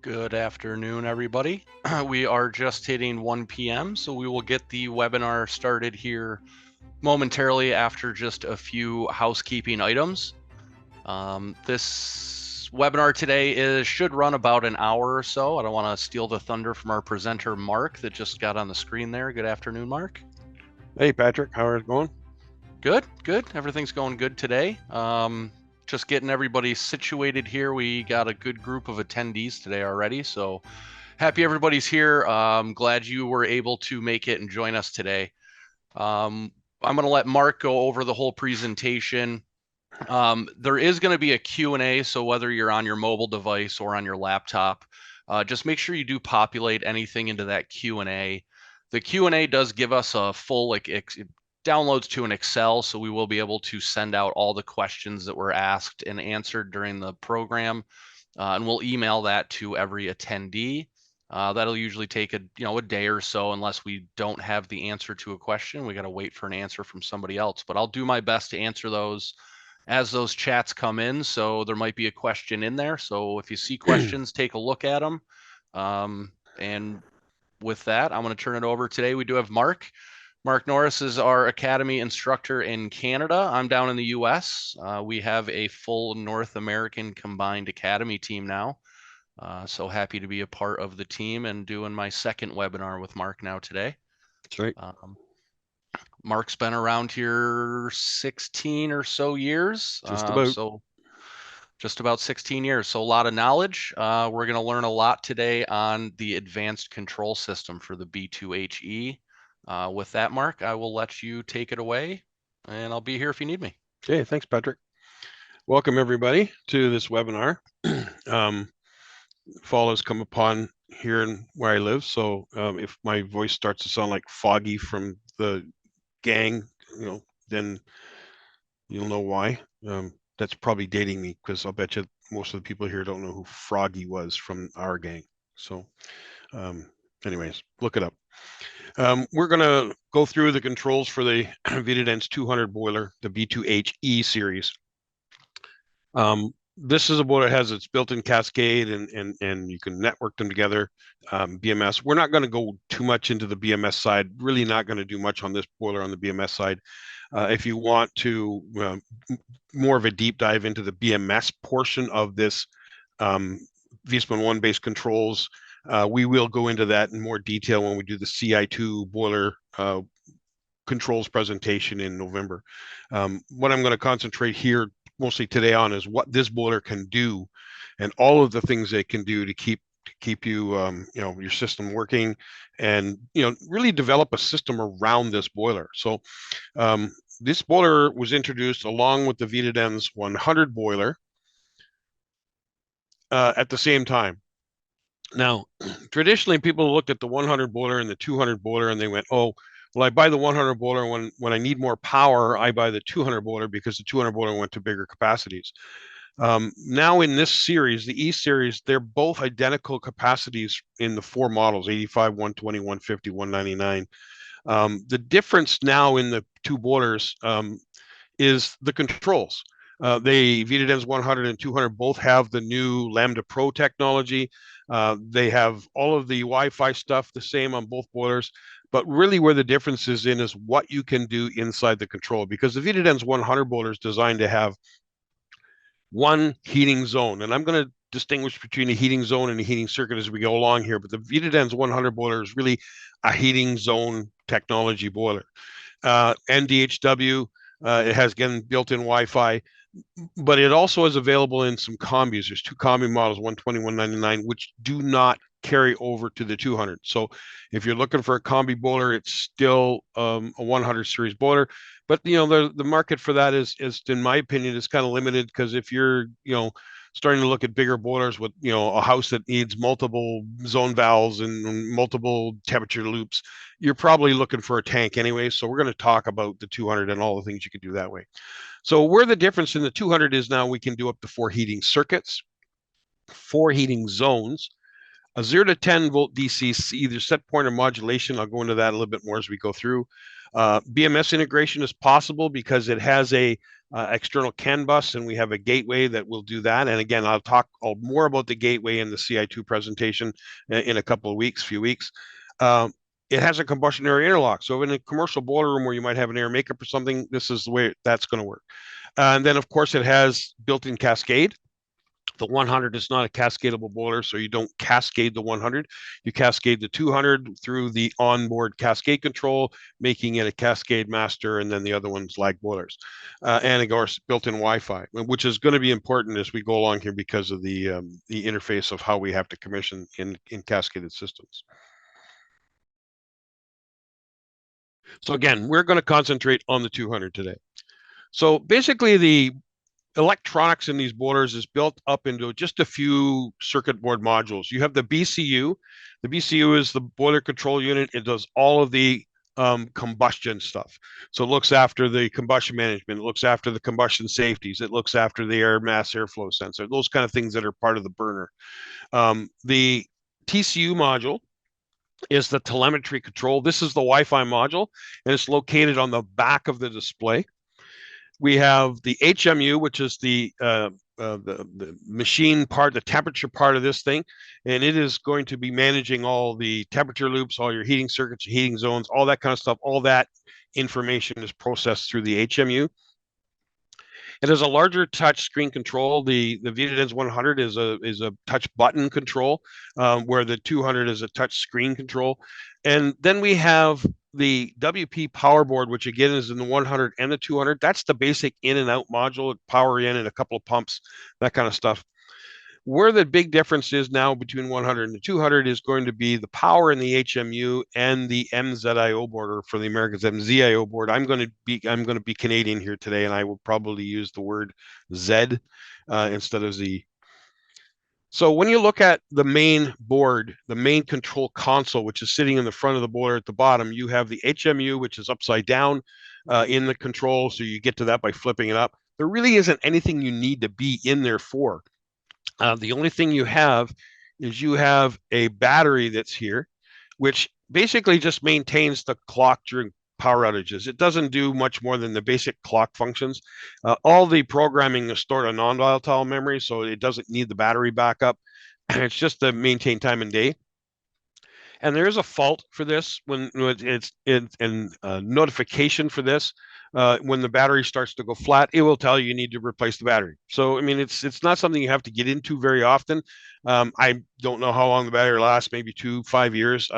Good afternoon, everybody. We are just hitting 1 p.m., so we will get the webinar started here momentarily after just a few housekeeping items. This webinar today should run about an hour or so. I don't want to steal the thunder from our presenter, Mark, that just got on the screen there. Good afternoon, Mark. Hey, Patrick. How is it going? Good. Everything's going good today. Just getting everybody situated here. We got a good group of attendees today already, so happy everybody's here. Glad you were able to make it and join us today. I'm going to let Mark go over the whole presentation. There is going to be a Q&A, so whether you're on your mobile device or on your laptop, just make sure you do populate anything into that Q&A. The Q&A does give us a full downloads to an Excel, so we will be able to send out all the questions that were asked and answered during the program, and we'll email that to every attendee. That'll usually take a day or so, unless we don't have the answer to a question. We got to wait for an answer from somebody else, but I'll do my best to answer those as those chats come in. So there might be a question in there. So if you see questions, take a look at them. And with that, I'm going to turn it over. Today we do have Mark. Mark Norris is our Academy instructor in Canada. I'm down in the US. We have a full North American combined Academy team now. So happy to be a part of the team and doing my second webinar with Mark now today. That's right. Mark's been around here 16 or so years. Just about 16 years. So a lot of knowledge. We're going to learn a lot today on the advanced control system for the B2HE. With that, Mark, I will let you take it away, and I'll be here if you need me. Okay, thanks, Patrick. Welcome, everybody, to this webinar. Fall has come upon here in where I live, so if my voice starts to sound like Foggy from the gang, then you'll know why. That's probably dating me, because I'll bet you most of the people here don't know who Froggy was from our gang. So anyways, look it up. We're going to go through the controls for the Vitodens 200 boiler, the B2HE series. This is a boiler that has its built-in cascade, and you can network them together. BMS. We're not going to go too much into the BMS side. Really not going to do much on this boiler on the BMS side. If you want to more of a deep dive into the BMS portion of this Viessmann 1-based controls, we will go into that in more detail when we do the CI2 boiler controls presentation in November. What I'm going to concentrate here mostly today on is what this boiler can do, and all of the things they can do to keep you your system working, and really develop a system around this boiler. So this boiler was introduced along with the Vitodens 100 boiler at the same time. Now, traditionally, people looked at the 100 boiler and the 200 boiler, and they went, "Oh, well, I buy the 100 boiler when I need more power. I buy the 200 boiler because the 200 boiler went to bigger capacities." Now in this series, the E series, they're both identical capacities in the four models: 85, 120, 150, 199. The difference now in the two boilers is the controls. The Vitodens 100 and 200 both have the new Lambda Pro technology. They have all of the Wi-Fi stuff the same on both boilers, but really where the difference is what you can do inside the control, because the Vitodens 100 boiler is designed to have one heating zone. And I'm going to distinguish between a heating zone and a heating circuit as we go along here, but the Vitodens 100 boiler is really a heating zone technology boiler. NDHW, it has, again, built-in Wi-Fi, but it also is available in some combis. There's two combi models, 120, 199, which do not carry over to the 200. So if you're looking for a combi boiler, it's still a 100 series boiler. But the market for that is, in my opinion, is kind of limited, because if you're starting to look at bigger boilers with a house that needs multiple zone valves and multiple temperature loops, you're probably looking for a tank anyway. So we're going to talk about the 200 and all the things you can do that way. So where the difference in the 200 is, now we can do up to 4 heating circuits, 4 heating zones, a 0 to 10 volt DC, either set point or modulation. I'll go into that a little bit more as we go through. BMS integration is possible because it has a external CAN bus, and we have a gateway that will do that. And again, I'll talk more about the gateway in the CI2 presentation in a couple of weeks, few weeks. It has a combustion area interlock. So in a commercial boiler room where you might have an air makeup or something, this is the way that's going to work. And then, of course, it has built-in cascade. The 100 is not a cascadable boiler, so you don't cascade the 100. You cascade the 200 through the onboard cascade control, making it a cascade master, and then the other one's lag boilers. And of course, built-in Wi-Fi, which is going to be important as we go along here because of the interface of how we have to commission in cascaded systems. So again, we're going to concentrate on the 200 today. So basically, the electronics in these boilers is built up into just a few circuit board modules. You have the BCU. The BCU is the boiler control unit. It does all of the combustion stuff. So it looks after the combustion management. It looks after the combustion safeties. It looks after the air mass airflow sensor, those kind of things that are part of the burner. The TCU module is the telemetry control. This is the Wi-Fi module, and it's located on the back of the display. We have the HMU, which is the machine part, the temperature part of this thing, and it is going to be managing all the temperature loops, all your heating circuits, heating zones, all that kind of stuff. All that information is processed through the HMU. It has a larger touch screen control. The Vitodens 100 is a touch button control, where the 200 is a touch screen control. And then we have the WP power board, which again is in the 100 and the 200. That's the basic in and out module, power in and a couple of pumps, that kind of stuff. Where the big difference is now between 100 and the 200 is going to be the power in the HMU and the MZIO board, or for the Americans, MZIO board. I'm going to be Canadian here today, and I will probably use the word Z instead of Z. So when you look at the main board, the main control console, which is sitting in the front of the boiler at the bottom, you have the HMU, which is upside down in the control. So you get to that by flipping it up. There really isn't anything you need to be in there for. The only thing you have is you have a battery that's here, which basically just maintains the clock during power outages. It doesn't do much more than the basic clock functions. All the programming is stored on non-volatile memory, so it doesn't need the battery backup. It's just to maintain time and day. And there is a fault for this when it's in notification for this. When the battery starts to go flat, it will tell you need to replace the battery. So, I mean, it's not something you have to get into very often. I don't know how long the battery lasts, maybe 5 years.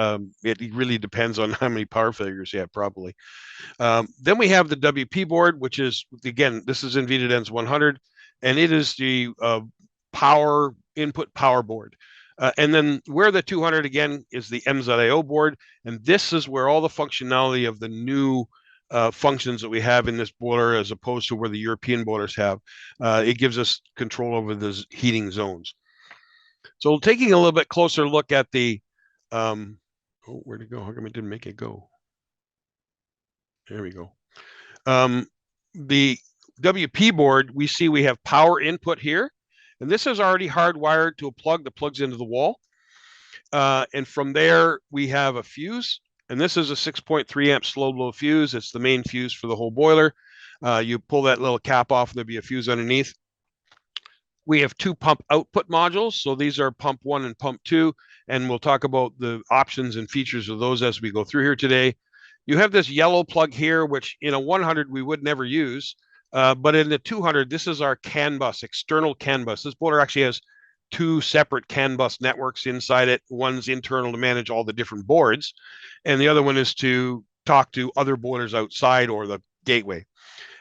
It really depends on how many power failures you have, probably. Then we have the WP board, which is, again, this is in Vitodens 100, and it is the power input power board. And then where the 200 again is the MZIO board, and this is where all the functionality of the new functions that we have in this boiler, as opposed to where the European boilers have. It gives us control over the heating zones. So taking a little bit closer look at the, where'd it go? How come it didn't make it go? There we go. The WP board, we see we have power input here, and this is already hardwired to a plug that plugs into the wall. And from there, we have a fuse. And this is a 6.3 amp slow blow fuse. It's the main fuse for the whole boiler. You pull that little cap off, and there'll be a fuse underneath. We have 2 pump output modules. So these are pump 1 and pump 2. And we'll talk about the options and features of those as we go through here today. You have this yellow plug here, which in a 100 we would never use. But in the 200, this is our CAN bus, external CAN bus. This boiler actually has 2 separate CAN bus networks inside it. One's internal to manage all the different boards, and the other one is to talk to other boilers outside, or the gateway.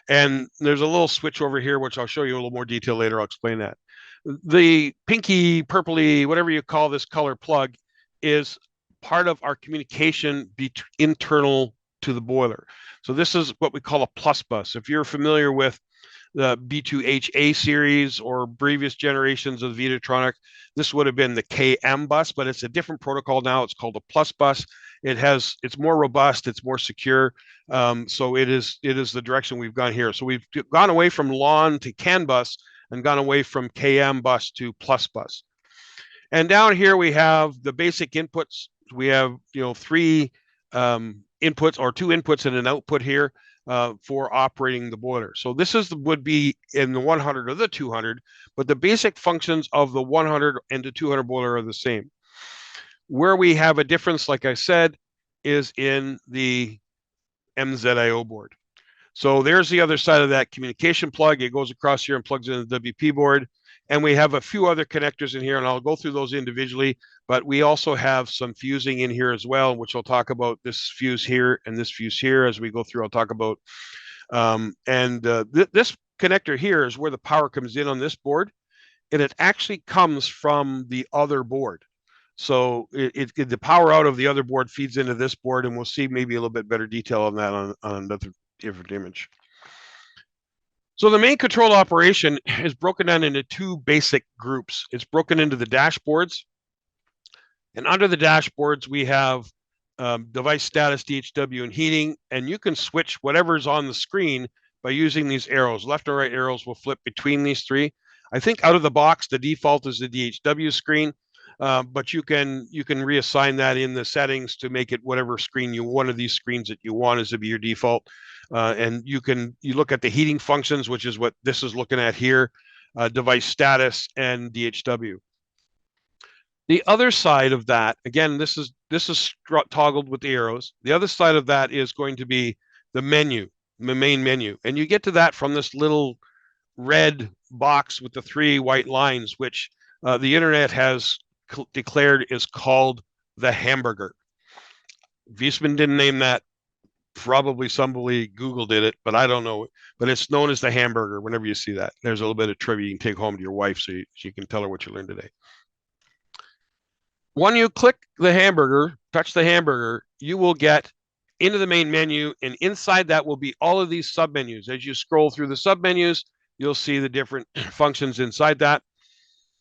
And there's a little switch over here, which I'll show you a little more detail later. I'll explain that. The pinky, purpley, whatever you call this color plug, is part of our communication internal to the boiler. So this is what we call a plus bus. If you're familiar with the B2HE series or previous generations of Vitotronic, this would have been the KM bus, but it's a different protocol now. It's called a plus bus. It's more robust, it's more secure. So it is the direction we've gone here. So we've gone away from LAN to CAN bus and gone away from KM bus to plus bus. And down here we have the basic inputs. We have 3 inputs, or 2 inputs and an output here. for operating the boiler. So this would be in the 100 or the 200, but the basic functions of the 100 and the 200 boiler are the same. Where we have a difference, like I said, is in the MZIO board. So there's the other side of that communication plug. It goes across here and plugs into the WP board. And we have a few other connectors in here, and I'll go through those individually. But we also have some fusing in here as well, which I'll talk about this fuse here and this fuse here as we go through. I'll talk about. This connector here is where the power comes in on this board, and it actually comes from the other board. So the power out of the other board feeds into this board, and we'll see maybe a little bit better detail on that on another different image. So the main control operation is broken down into two basic groups. It's broken into the dashboards. And under the dashboards, we have device status, DHW, and heating. And you can switch whatever's on the screen by using these arrows. Left or right arrows will flip between these three. I think out of the box, the default is the DHW screen. But you can reassign that in the settings to make it whatever screen one of these screens that you want is to be your default. And you look at the heating functions, which is what this is looking at here, device status and DHW. The other side of that, again, this is toggled with the arrows. The other side of that is going to be the menu, the main menu. And you get to that from this little red box with the three white lines, which the internet has declared is called the hamburger. Viessmann didn't name that. Probably somebody Google did it, but I don't know. But it's known as the hamburger whenever you see that. There's a little bit of trivia you can take home to your wife so she can tell her what you learned today. When you click the hamburger, touch the hamburger, you will get into the main menu, and inside that will be all of these submenus. As you scroll through the submenus, you'll see the different functions inside that.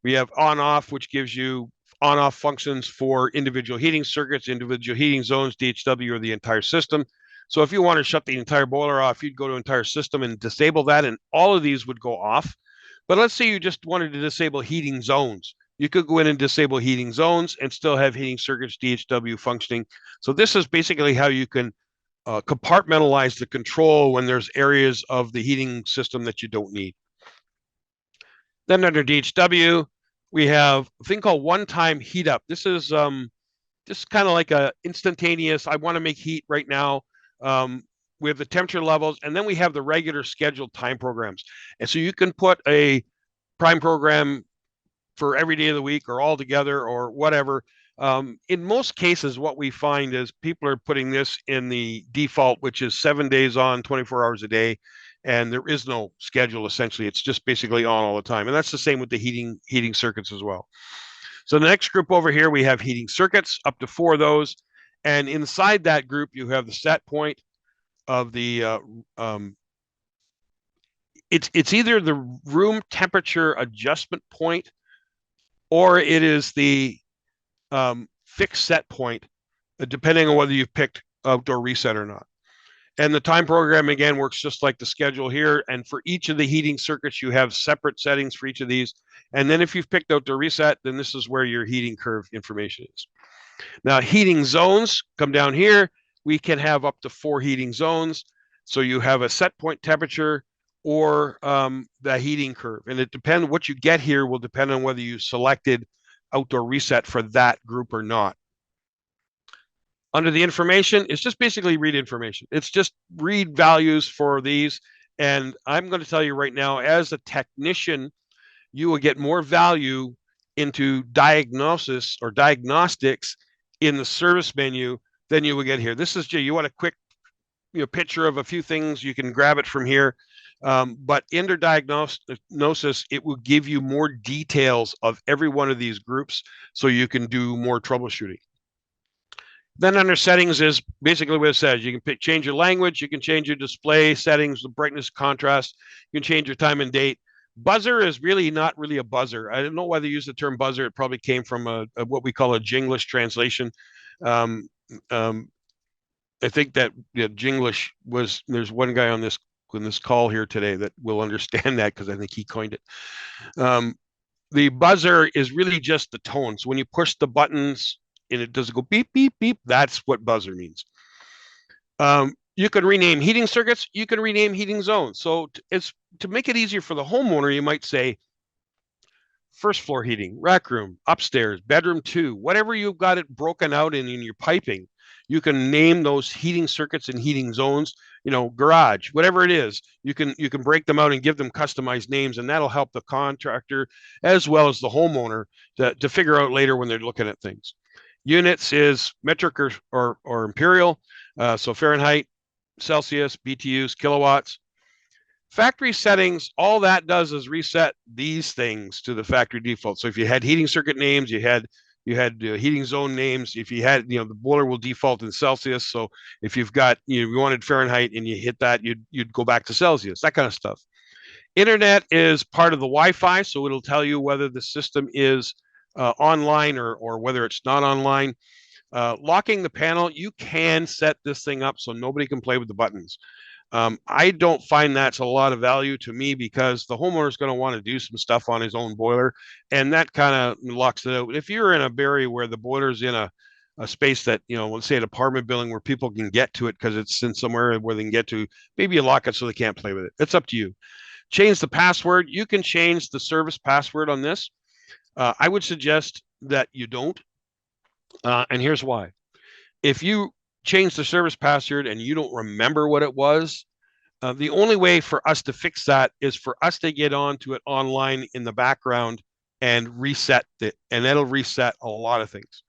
We have on-off, which gives you on-off functions for individual heating circuits, individual heating zones, DHW, or the entire system. So if you want to shut the entire boiler off, you'd go to entire system and disable that, and all of these would go off. But let's say you just wanted to disable heating zones. You could go in and disable heating zones and still have heating circuits, DHW functioning. So this is basically how you can compartmentalize the control when there's areas of the heating system that you don't need. Then under DHW, we have a thing called one-time heat up. This is just kind of like a instantaneous, I want to make heat right now. We have the temperature levels, and then we have the regular scheduled time programs. And so you can put a prime program for every day of the week or all together or whatever. In most cases, what we find is people are putting this in the default, which is 7 days on, 24 hours a day. And there is no schedule, essentially. It's just basically on all the time. And that's the same with the heating circuits as well. So the next group over here, we have heating circuits, up to 4 of those. And inside that group, you have the set point of the, it's either the room temperature adjustment point, or it is the fixed set point, depending on whether you've picked outdoor reset or not. And the time program, again, works just like the schedule here. And for each of the heating circuits, you have separate settings for each of these. And then if you've picked outdoor reset, then this is where your heating curve information is. Now, heating zones come down here. We can have up to 4 heating zones. So you have a set point temperature or the heating curve. And it depends, what you get here will depend on whether you selected outdoor reset for that group or not. Under the information, it's just basically read information. It's just read values for these. And I'm going to tell you right now, as a technician, you will get more value into diagnosis or diagnostics in the service menu than you will get here. This is, you want a quick picture of a few things, you can grab it from here. But under diagnosis, it will give you more details of every one of these groups so you can do more troubleshooting. Then under settings is basically what it says. You can change your language, you can change your display settings, the brightness, contrast, you can change your time and date. Buzzer is really not really a buzzer. I don't know why they use the term buzzer. It probably came from a what we call a Jinglish translation. I think that Jinglish was, there's one guy on this call here today that will understand that because I think he coined it. The buzzer is really just the tone. So when you push the buttons, and it does go beep, beep, beep. That's what buzzer means. You can rename heating circuits. You can rename heating zones. So it's to make it easier for the homeowner, you might say first floor heating, rec room, upstairs, bedroom 2, whatever you've got it broken out in your piping. You can name those heating circuits and heating zones, garage, whatever it is. You can break them out and give them customized names, and that'll help the contractor as well as the homeowner to figure out later when they're looking at things. Units is metric or imperial, so Fahrenheit, Celsius, BTUs, kilowatts. Factory settings, all that does is reset these things to the factory default. So if you had heating circuit names, you had heating zone names. If you had, the boiler will default in Celsius. So if you've got, you wanted Fahrenheit and you hit that, you'd go back to Celsius, that kind of stuff. Internet is part of the Wi-Fi, so it'll tell you whether the system is online or whether it's not online. Locking the panel, you can set this thing up so nobody can play with the buttons. I don't find that's a lot of value to me because the homeowner is going to want to do some stuff on his own boiler, and that kind of locks it out. If you're in a area where the boiler's in a space that, let's say an apartment building where people can get to it because it's in somewhere where they can get to, maybe you lock it so they can't play with it. It's up to you. Change the password. You can change the service password on this. I would suggest that you don't. And here's why. If you change the service password and you don't remember what it was, the only way for us to fix that is for us to get onto it online in the background and reset it, and that'll reset a lot of things.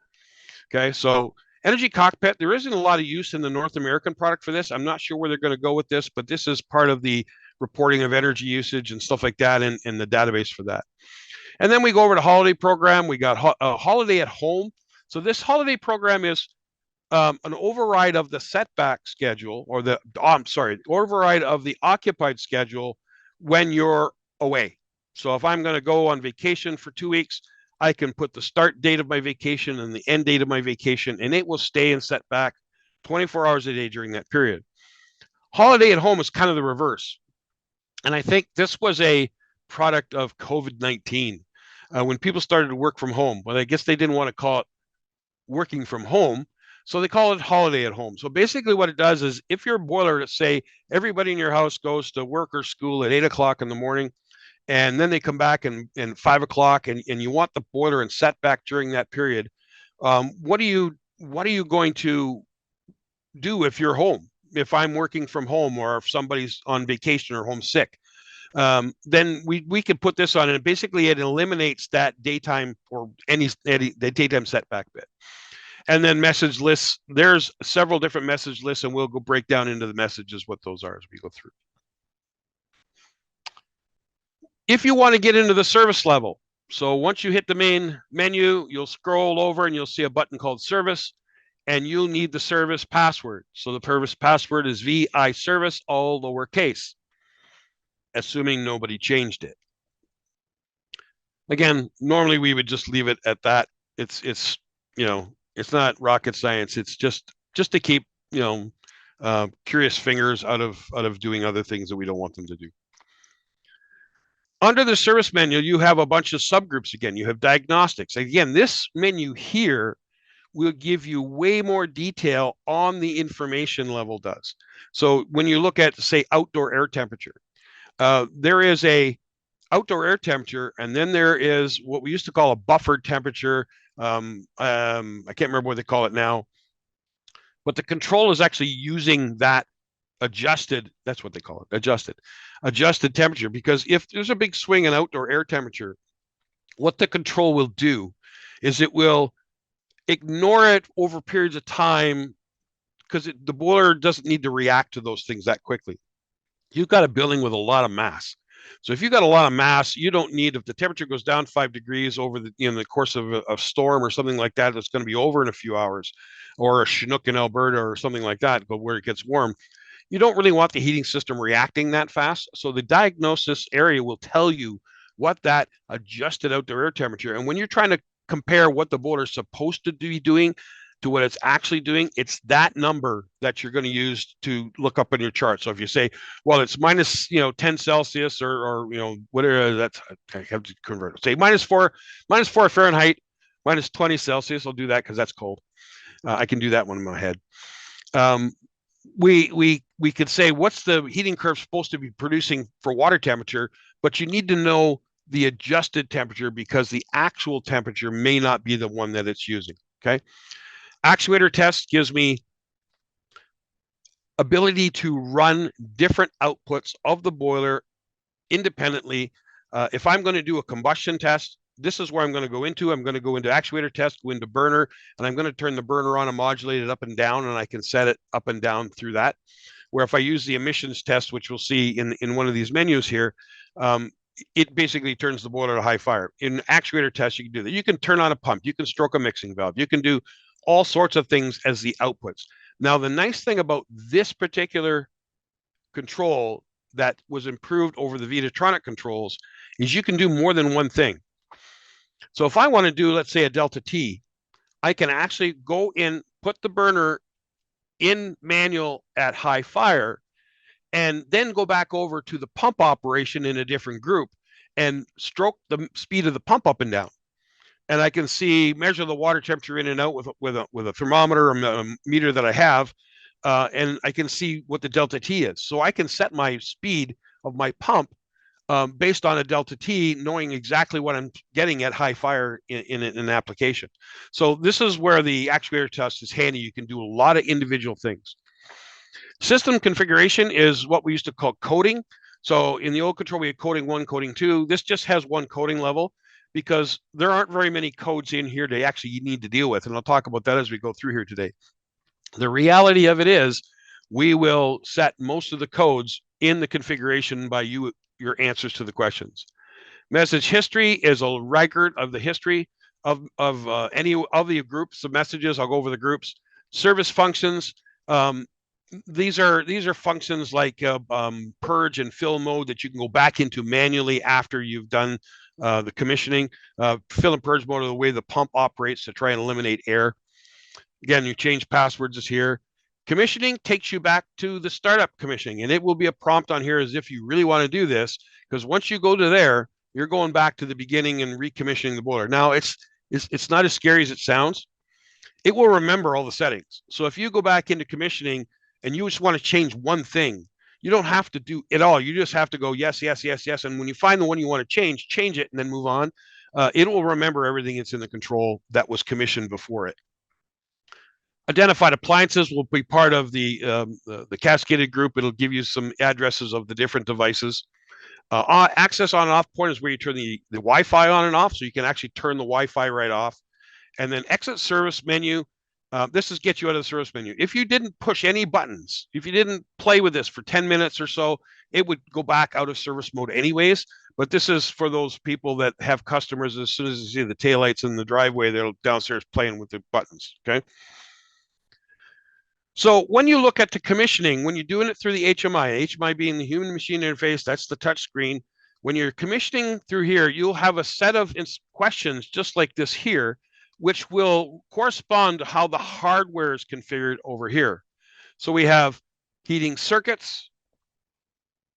Okay, so Energy Cockpit, there isn't a lot of use in the North American product for this. I'm not sure where they're going to go with this, but this is part of the reporting of energy usage and stuff like that in the database for that. And then we go over to Holiday Program. We got Holiday at Home. So this holiday program is an override of the setback schedule, or override of the occupied schedule when you're away. So if I'm going to go on vacation for 2 weeks, I can put the start date of my vacation and the end date of my vacation, and it will stay in setback 24 hours a day during that period. Holiday at Home is kind of the reverse. And I think this was a product of COVID-19. When people started to work from home, well, I guess they didn't want to call it working from home, so they call it holiday at home. So basically what it does is if your boiler, let's say everybody in your house goes to work or school at 8 o'clock in the morning, and then they come back and 5 o'clock, and you want the boiler in setback during that period, what are you going to do if you're home? If I'm working from home, or if somebody's on vacation or homesick, then we could put this on, and basically it eliminates that daytime or any the daytime setback bit. And then message lists, there's several different message lists, and we'll go break down into the messages what those are as we go through. If you want to get into the service level, so once you hit the main menu, you'll scroll over and you'll see a button called service, and you'll need the service password. So the service password is VI service, all lowercase, assuming nobody changed it. Again, normally we would just leave it at that. It's not rocket science. It's just to keep curious fingers out of doing other things that we don't want them to do. Under the service menu, you have a bunch of subgroups. Again, you have diagnostics. Again, this menu here will give you way more detail on the information level does. So when you look at, say, outdoor air temperature, there is a outdoor air temperature, and then there is what we used to call a buffered temperature. I can't remember what they call it now, but the control is actually using that adjusted, that's what they call it, adjusted temperature, because if there's a big swing in outdoor air temperature, what the control will do is it will ignore it over periods of time, because the boiler doesn't need to react to those things that quickly. You've got a building with a lot of mass. So if you've got a lot of mass, you don't need, if the temperature goes down 5 degrees over in the course of a storm or something like that, that's going to be over in a few hours, or a Chinook in Alberta or something like that, but where it gets warm, you don't really want the heating system reacting that fast. So the diagnosis area will tell you what that adjusted outdoor air temperature, and when you're trying to compare what the boiler is supposed to be doing to what it's actually doing, it's that number that you're going to use to look up in your chart. So if you say, well, it's minus 10 Celsius or whatever, that's, I have to convert it. Say minus 4 Fahrenheit, minus 20 Celsius. I'll do that because that's cold. I can do that one in my head. we could say what's the heating curve supposed to be producing for water temperature, but you need to know the adjusted temperature because the actual temperature may not be the one that it's using. Okay. Actuator test gives me ability to run different outputs of the boiler independently. If I'm going to do a combustion test, this is where I'm going to go into. I'm going to go into actuator test, go into burner, and I'm going to turn the burner on and modulate it up and down, and I can set it up and down through that. Where if I use the emissions test, which we'll see in one of these menus here, it basically turns the boiler to high fire. In actuator test, you can do that. You can turn on a pump. You can stroke a mixing valve. You can do all sorts of things as the outputs. Now, the nice thing about this particular control that was improved over the Vitotronic controls is you can do more than one thing. So if I want to do, let's say, a delta T, I can actually go in, put the burner in manual at high fire, and then go back over to the pump operation in a different group and stroke the speed of the pump up and down. And I can see, measure the water temperature in and out with a thermometer or a meter that I have, and I can see what the delta T is. So I can set my speed of my pump based on a delta T, knowing exactly what I'm getting at high fire in an application. So this is where the actuator test is handy. You can do a lot of individual things. System configuration is what we used to call coding. So in the old control, we had coding 1, coding 2. This just has one coding level because there aren't very many codes in here to actually need to deal with. And I'll talk about that as we go through here today. The reality of it is we will set most of the codes in the configuration by your answers to the questions. Message history is a record of the history of any of the groups of messages. I'll go over the groups. Service functions. These are functions like purge and fill mode that you can go back into manually after you've done the commissioning. Fill and purge mode are the way the pump operates to try and eliminate air. Again, you change passwords is here. Commissioning takes you back to the startup commissioning, and it will be a prompt on here as if you really want to do this, because once you go to there, you're going back to the beginning and recommissioning the boiler. Now, it's not as scary as it sounds. It will remember all the settings. So if you go back into commissioning and you just want to change one thing, you don't have to do it all. You just have to go yes, yes, yes, yes. And when you find the one you want to change it and then move on. It will remember everything that's in the control that was commissioned before it. Identified appliances will be part of the cascaded group. It'll give you some addresses of the different devices. Access on and off point is where you turn the Wi-Fi on and off, so you can actually turn the Wi-Fi right off. And then exit service menu. This is get you out of the service menu. If you didn't push any buttons, if you didn't play with this for 10 minutes or so, it would go back out of service mode anyways. But this is for those people that have customers. As soon as they see the taillights in the driveway, they're downstairs playing with the buttons. Okay. So when you look at the commissioning, when you're doing it through the HMI being the human machine interface, that's the touch screen. When you're commissioning through here, you'll have a set of questions just like this here, which will correspond to how the hardware is configured over here. So we have heating circuits,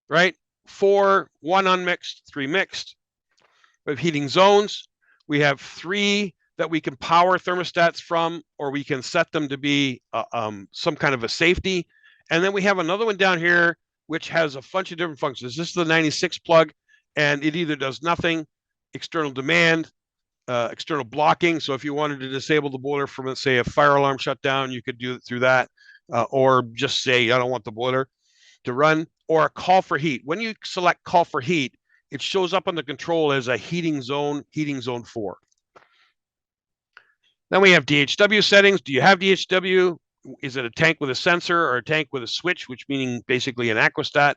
right? 4, 1 unmixed, 3 mixed. We have heating zones. We have 3 that we can power thermostats from, or we can set them to be some kind of a safety. And then we have another one down here, which has a bunch of different functions. This is the 96 plug, and it either does nothing, external demand, external blocking. So if you wanted to disable the boiler from, let's say, a fire alarm shutdown, you could do it through that, or just say, I don't want the boiler to run, or a call for heat. When you select call for heat, it shows up on the control as a heating zone 4. Then we have DHW settings. Do you have DHW? Is it a tank with a sensor or a tank with a switch, which meaning basically an aquastat?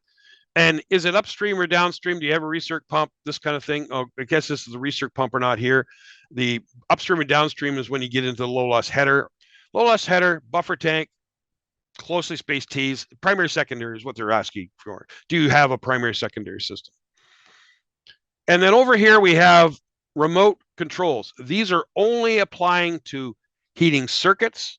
And is it upstream or downstream? Do you have a recirc pump? This kind of thing. Oh, I guess this is a recirc pump or not here. The upstream and downstream is when you get into the low loss header. Low loss header, buffer tank, closely spaced T's. Primary secondary is what they're asking for. Do you have a primary secondary system? And then over here we have remote controls. These are only applying to heating circuits.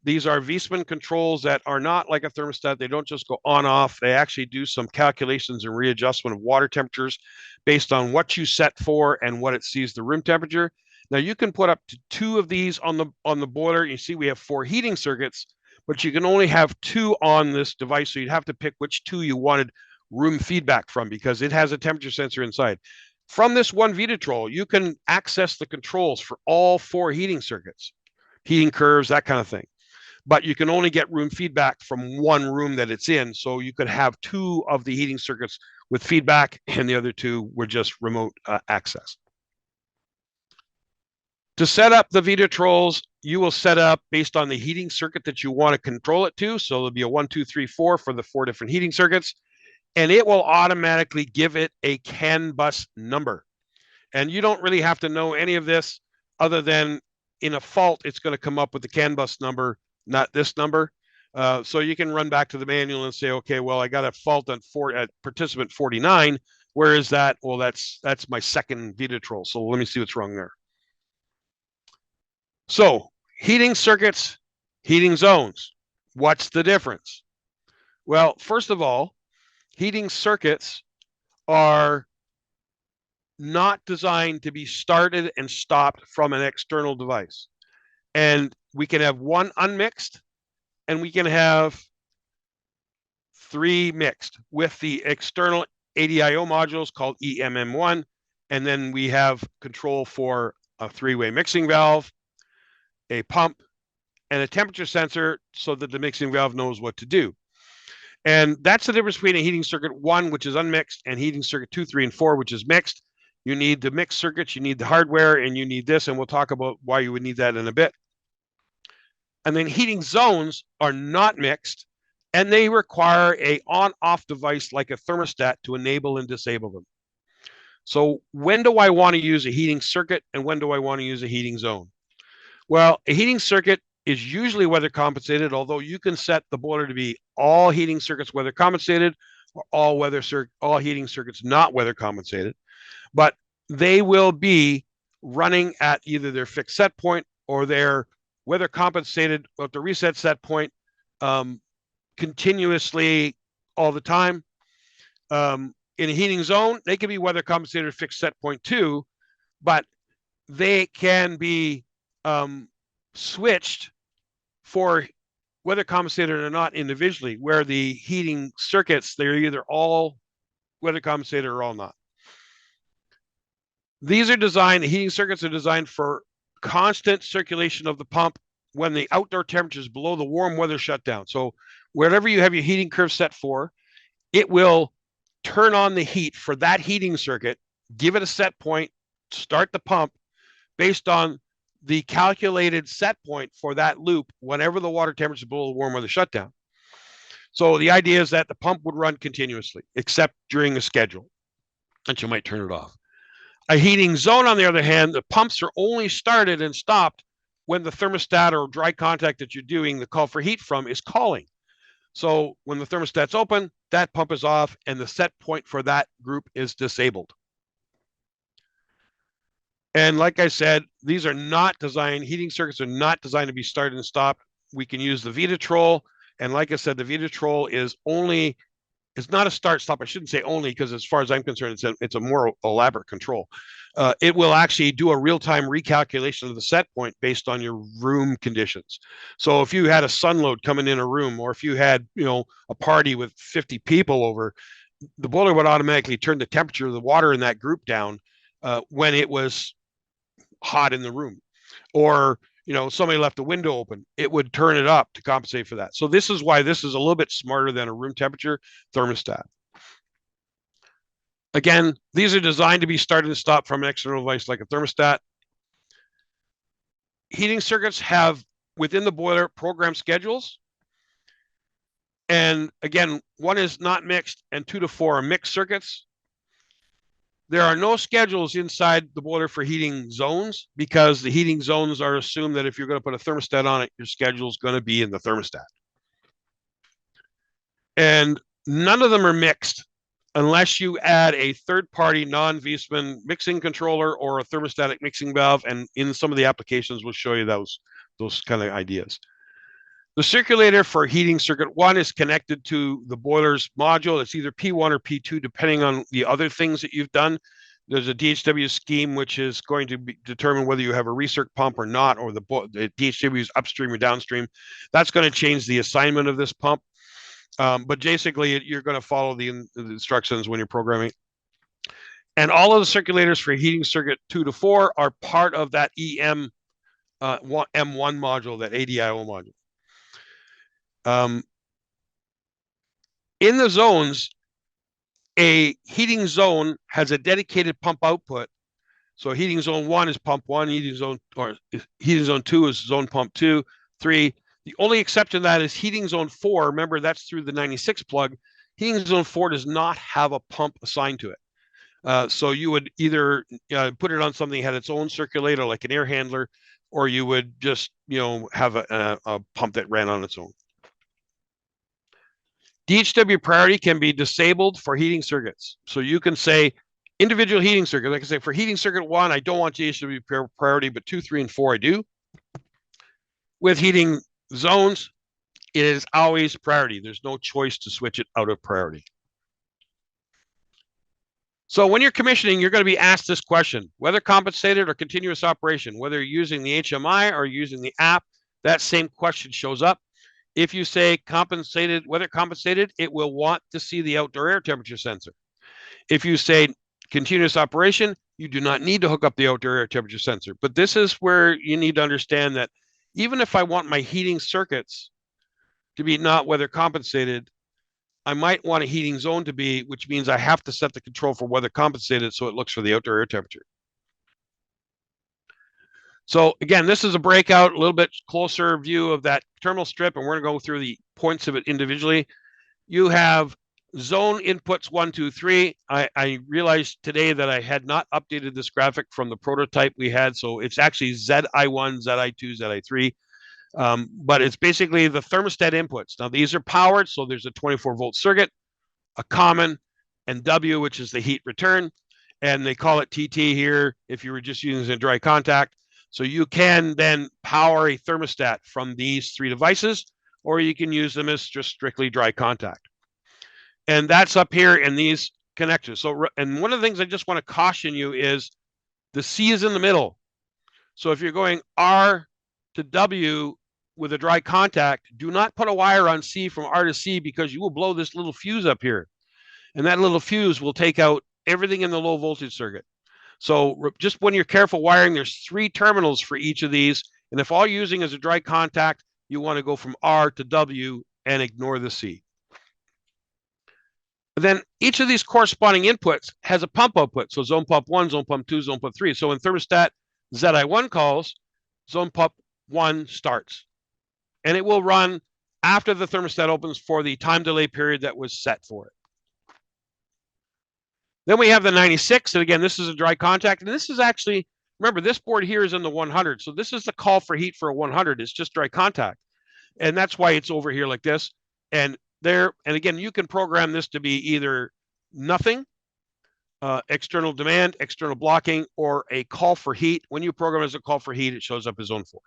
These are Viessmann controls that are not like a thermostat. They don't just go on off. They actually do some calculations and readjustment of water temperatures based on what you set for and what it sees the room temperature. Now you can put up to 2 of these on the boiler. You see we have 4 heating circuits, but you can only have 2 on this device. So you'd have to pick which 2 you wanted room feedback from, because it has a temperature sensor inside. From this one Vitotrol, you can access the controls for all 4 heating circuits, heating curves, that kind of thing. But you can only get room feedback from one room that it's in. So you could have 2 of the heating circuits with feedback, and the other 2 were just remote access. To set up the Vitotrols, you will set up based on the heating circuit that you want to control it to. So there'll be a 1, 2, 3, 4 for the 4 different heating circuits, and it will automatically give it a CAN bus number. And you don't really have to know any of this other than in a fault, it's going to come up with the CAN bus number, not this number. So you can run back to the manual and say, okay, well, I got a fault at participant 49. Where is that? Well, that's my second Vitotrol. So let me see what's wrong there. So heating circuits, heating zones. What's the difference? Well, first of all, heating circuits are not designed to be started and stopped from an external device. And we can have 1 unmixed, and we can have 3 mixed with the external ADIO modules called EMM1. And then we have control for a 3-way mixing valve, a pump, and a temperature sensor so that the mixing valve knows what to do. And that's the difference between a heating circuit 1, which is unmixed, and heating circuit 2, 3, and 4, which is mixed. You need the mixed circuits, you need the hardware, and you need this, and we'll talk about why you would need that in a bit. And then heating zones are not mixed, and they require a on-off device like a thermostat to enable and disable them. So when do I want to use a heating circuit, and when do I want to use a heating zone? Well, a heating circuit is usually weather compensated, although you can set the boiler to be all heating circuits weather compensated, or all heating circuits not weather compensated. But they will be running at either their fixed set point or their weather compensated at the reset set point continuously all the time. In a heating zone, they can be weather compensated fixed set point too, but they can be switched for weather compensated or not individually, where the heating circuits, they're either all weather compensated or all not. These are designed, the heating circuits are designed for constant circulation of the pump when the outdoor temperature is below the warm weather shutdown. So wherever you have your heating curve set for, it will turn on the heat for that heating circuit, give it a set point, start the pump based on the calculated set point for that loop whenever the water temperature is below the warm weather shutdown. So the idea is that the pump would run continuously, except during a schedule, and you might turn it off. A heating zone, on the other hand, the pumps are only started and stopped when the thermostat or dry contact that you're doing the call for heat from is calling. So when the thermostat's open, that pump is off, and the set point for that group is disabled. And like I said, these are not designed, heating circuits are not designed to be started and stopped. We can use the Vitotrol. And like I said, the Vitotrol is only, it's not a start stop. I shouldn't say only, because as far as I'm concerned, it's a more elaborate control. It will actually do a real-time recalculation of the set point based on your room conditions. So if you had a sun load coming in a room, or if you had, a party with 50 people over, the boiler would automatically turn the temperature of the water in that group down when it was hot in the room. Or somebody left the window open, it would turn it up to compensate for that. So this is why this is a little bit smarter than a room temperature thermostat. Again, these are designed to be started and stopped from an external device like a thermostat. Heating circuits have, within the boiler, program schedules. And again, 1 is not mixed and 2 to 4 are mixed circuits. There are no schedules inside the boiler for heating zones, because the heating zones are assumed that if you're going to put a thermostat on it, your schedule is going to be in the thermostat. And none of them are mixed unless you add a third-party non-Viessmann mixing controller or a thermostatic mixing valve. And in some of the applications, we'll show you those kind of ideas. The circulator for heating circuit 1 is connected to the boiler's module. It's either P1 or P2, depending on the other things that you've done. There's a DHW scheme, which is going to determine whether you have a recirc pump or not, or the DHW is upstream or downstream. That's going to change the assignment of this pump. But basically, you're going to follow the instructions when you're programming. And all of the circulators for heating circuit 2 to 4 are part of that M1 module, that ADIO module. In the zones, a heating zone has a dedicated pump output. So heating zone 1 is pump 1, heating zone 2 is zone pump 2, 3. The only exception to that is heating zone 4. Remember, that's through the 96 plug. Heating zone 4 does not have a pump assigned to it. So you would either put it on something that had its own circulator, like an air handler, or you would just have a pump that ran on its own. DHW priority can be disabled for heating circuits. So you can say individual heating circuit. Like I say, for heating circuit 1, I don't want DHW priority, but 2, 3, and 4, I do. With heating zones, it is always priority. There's no choice to switch it out of priority. So when you're commissioning, you're going to be asked this question: whether compensated or continuous operation, whether you're using the HMI or using the app, that same question shows up. If you say compensated, whether compensated, it will want to see the outdoor air temperature sensor. If you say continuous operation, you do not need to hook up the outdoor air temperature sensor. But this is where you need to understand that even if I want my heating circuits to be not weather compensated, I might want a heating zone to be, which means I have to set the control for weather compensated so it looks for the outdoor air temperature. So again, this is a breakout, a little bit closer view of that terminal strip, and we're going to go through the points of it individually. You have zone inputs 1, 2, 3. I realized today that I had not updated this graphic from the prototype we had, so it's actually ZI1, ZI2, ZI3. But it's basically the thermostat inputs. Now these are powered, so there's a 24-volt circuit, a common, and W, which is the heat return, and they call it TT here if you were just using a dry contact. So you can then power a thermostat from these 3 devices, or you can use them as just strictly dry contact. And that's up here in these connectors. So, and one of the things I just want to caution you is the C is in the middle. So if you're going R to W with a dry contact, do not put a wire on C from R to C, because you will blow this little fuse up here. And that little fuse will take out everything in the low voltage circuit. So just when you're careful wiring, there's 3 terminals for each of these. And if all you're using is a dry contact, you want to go from R to W and ignore the C. But then each of these corresponding inputs has a pump output. So zone pump 1, zone pump 2, zone pump 3. So when thermostat ZI1 calls, zone pump 1 starts. And it will run after the thermostat opens for the time delay period that was set for it. Then we have the 96, and again, this is a dry contact, and this is actually, remember, this board here is in the 100, so this is the call for heat for a 100. It's just dry contact, and that's why it's over here like this. And there, and again, you can program this to be either nothing, external demand, external blocking, or a call for heat. When you program as a call for heat, it shows up as zone 4.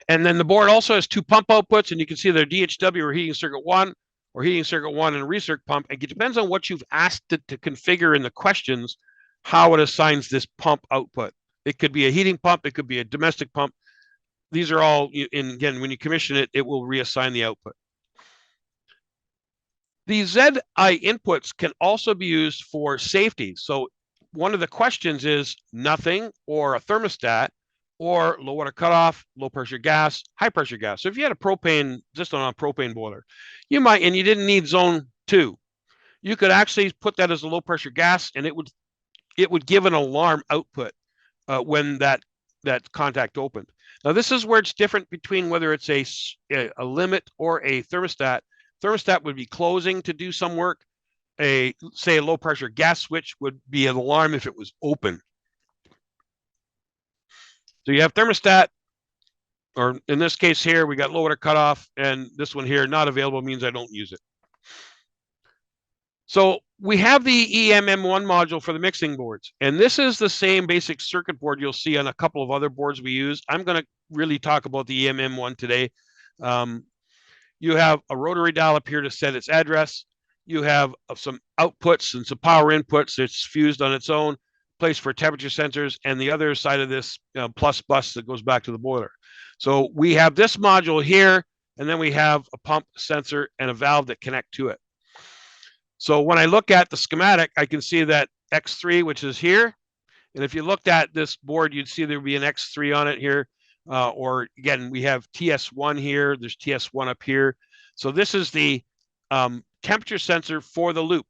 And then the board also has 2 pump outputs, and you can see they're DHW or heating circuit 1, or heating circuit 1 and a recirc pump. It depends on what you've asked it to configure in the questions, how it assigns this pump output. It could be a heating pump, it could be a domestic pump. These are all, and again, when you commission it, it will reassign the output. These ZI inputs can also be used for safety. So one of the questions is nothing, or a thermostat, or low water cutoff, low pressure gas, high pressure gas. So if you had a propane, just on a propane boiler, you might, and you didn't need zone 2, you could actually put that as a low pressure gas, and it would give an alarm output when that contact opened. Now this is where it's different between whether it's a limit or a thermostat. Thermostat would be closing to do some work. Say a low pressure gas switch would be an alarm if it was open. So you have thermostat, or in this case here, we got low water cutoff, and this one here, not available, means I don't use it. So we have the EMM1 module for the mixing boards, and this is the same basic circuit board you'll see on a couple of other boards we use. I'm going to really talk about the EMM1 today. You have a rotary dial up here to set its address. You have some outputs and some power inputs. It's fused on its own, place for temperature sensors, and the other side of this plus bus that goes back to the boiler. So we have this module here, and then we have a pump, sensor, and a valve that connect to it. So when I look at the schematic, I can see that X3, which is here. And if you looked at this board, you'd see there'd be an X3 on it here. Or again, we have TS1 here. There's TS1 up here. So this is the temperature sensor for the loop.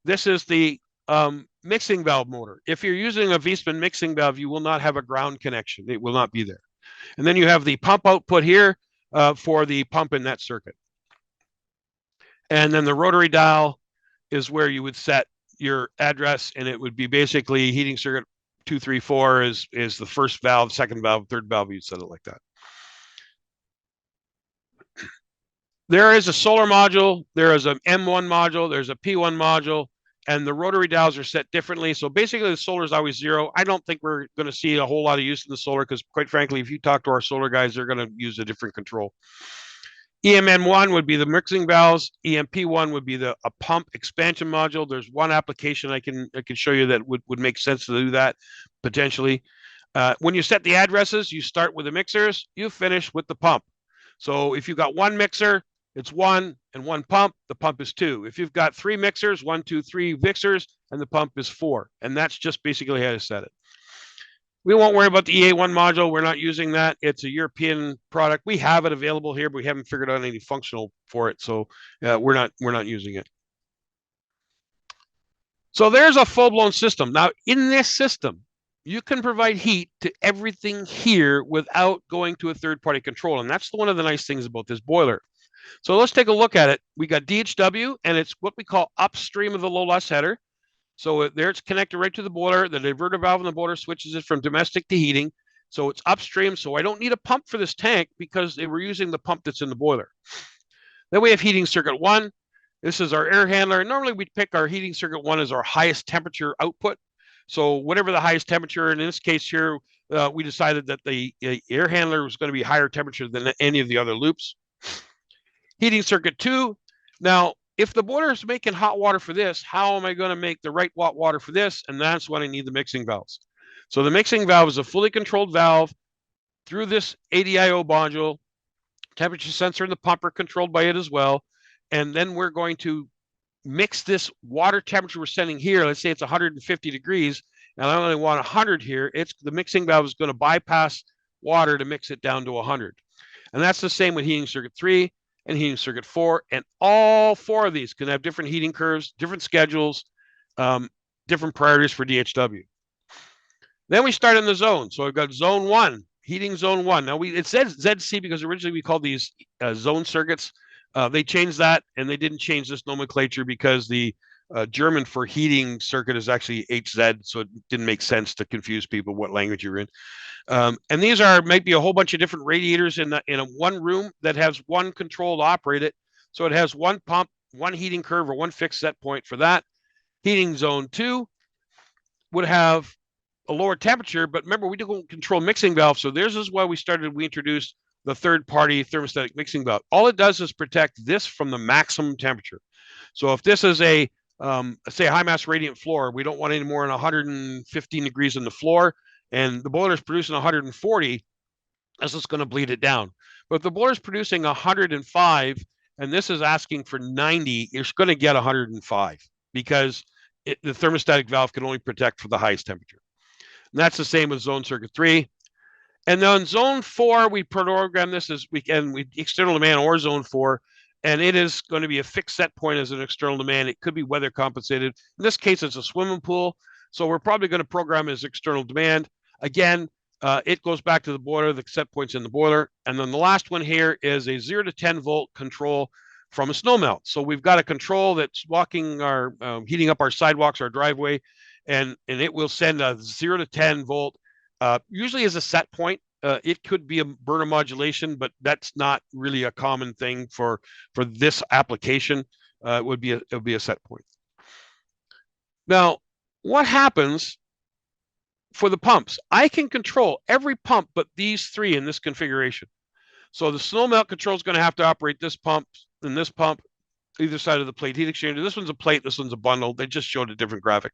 This is the mixing valve motor. If you're using a Viessmann mixing valve, you will not have a ground connection. It will not be there. And then you have the pump output here for the pump in that circuit. And then the rotary dial is where you would set your address, and it would be basically heating circuit 2, 3, 4 is the first valve, second valve, third valve. You'd set it like that. There is a solar module, there is an M1 module, there's a P1 module, and the rotary dials are set differently. So basically the solar is always 0. I don't think we're going to see a whole lot of use in the solar because quite frankly, if you talk to our solar guys, they're going to use a different control. EMN1 would be the mixing valves. EMP1 would be a pump expansion module. There's one application I can show you that would make sense to do that potentially. When you set the addresses, you start with the mixers, you finish with the pump. So if you've got one mixer, it's 1 and 1 pump, the pump is 2. If you've got 3 mixers, 1, 2, 3 mixers, and the pump is 4. And that's just basically how to set it. We won't worry about the EA1 module. We're not using that. It's a European product. We have it available here, but we haven't figured out any functional for it. So we're not using it. So there's a full-blown system. Now, in this system, you can provide heat to everything here without going to a third-party control. And that's one of the nice things about this boiler. So let's take a look at it. We got DHW, and it's what we call upstream of the low loss header. So there it's connected right to the boiler. The diverter valve in the boiler switches it from domestic to heating. So it's upstream. So I don't need a pump for this tank because we're using the pump that's in the boiler. Then we have heating circuit 1. This is our air handler. Normally we pick our heating circuit 1 as our highest temperature output. So whatever the highest temperature, in this case here, we decided that the air handler was going to be higher temperature than any of the other loops. Heating circuit 2. Now, if the boiler is making hot water for this, how am I going to make the right water for this? And that's when I need the mixing valves. So the mixing valve is a fully controlled valve through this ADIO module. Temperature sensor and the pump are controlled by it as well. And then we're going to mix this water temperature we're sending here. Let's say it's 150 degrees, and I only want 100 here. The mixing valve is going to bypass water to mix it down to 100. And that's the same with heating circuit 3 and heating circuit 4. And all 4 of these can have different heating curves, different schedules, different priorities for DHW. Then we start in the zone. So I've got zone 1, heating zone 1. Now it says ZC because originally we called these zone circuits. They changed that, and they didn't change this nomenclature because the German for heating circuit is actually HZ, so it didn't make sense to confuse people what language you're in. And these might be a whole bunch of different radiators in a one room that has one control to operate it. So it has one pump, one heating curve, or one fixed set point for that. Heating zone 2 would have a lower temperature, but remember, we don't control mixing valve. So this is why we introduced the third-party thermostatic mixing valve. All it does is protect this from the maximum temperature. So if this is a, say, a high mass radiant floor, we don't want any more than 115 degrees in the floor, and the boiler is producing 140, this is going to bleed it down. But if the boiler is producing 105, and this is asking for 90, you're going to get 105 because the thermostatic valve can only protect for the highest temperature. And that's the same with zone circuit 3. And then zone 4, we program this as external demand or zone 4, and it is going to be a fixed set point as an external demand. It could be weather compensated. In this case, it's a swimming pool. So we're probably going to program as external demand. Again, it goes back to the boiler, the set point's in the boiler. And then the last one here is a 0 to 10 volt control from a snow melt. So we've got a control that's heating up our sidewalks, our driveway, and it will send a 0 to 10 volt. Usually as a set point. It could be a burner modulation, but that's not really a common thing for this application. It would be a set point. Now, what happens for the pumps? I can control every pump but these 3 in this configuration. So the snow melt control is going to have to operate this pump and this pump. either side of the plate heat exchanger. This one's a plate, this one's a bundle. They just showed a different graphic.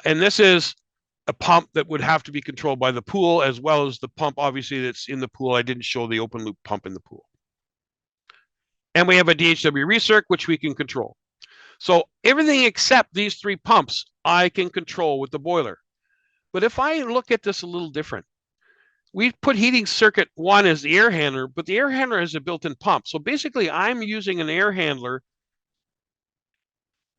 And this is a pump that would have to be controlled by the pool, as well as the pump, obviously, that's in the pool. I didn't show the open loop pump in the pool. And we have a DHW recirc, which we can control. So everything except these three pumps, I can control with the boiler. But if I look at this a little different, we put heating circuit 1 as the air handler, but the air handler has a built-in pump. So basically, I'm using an air handler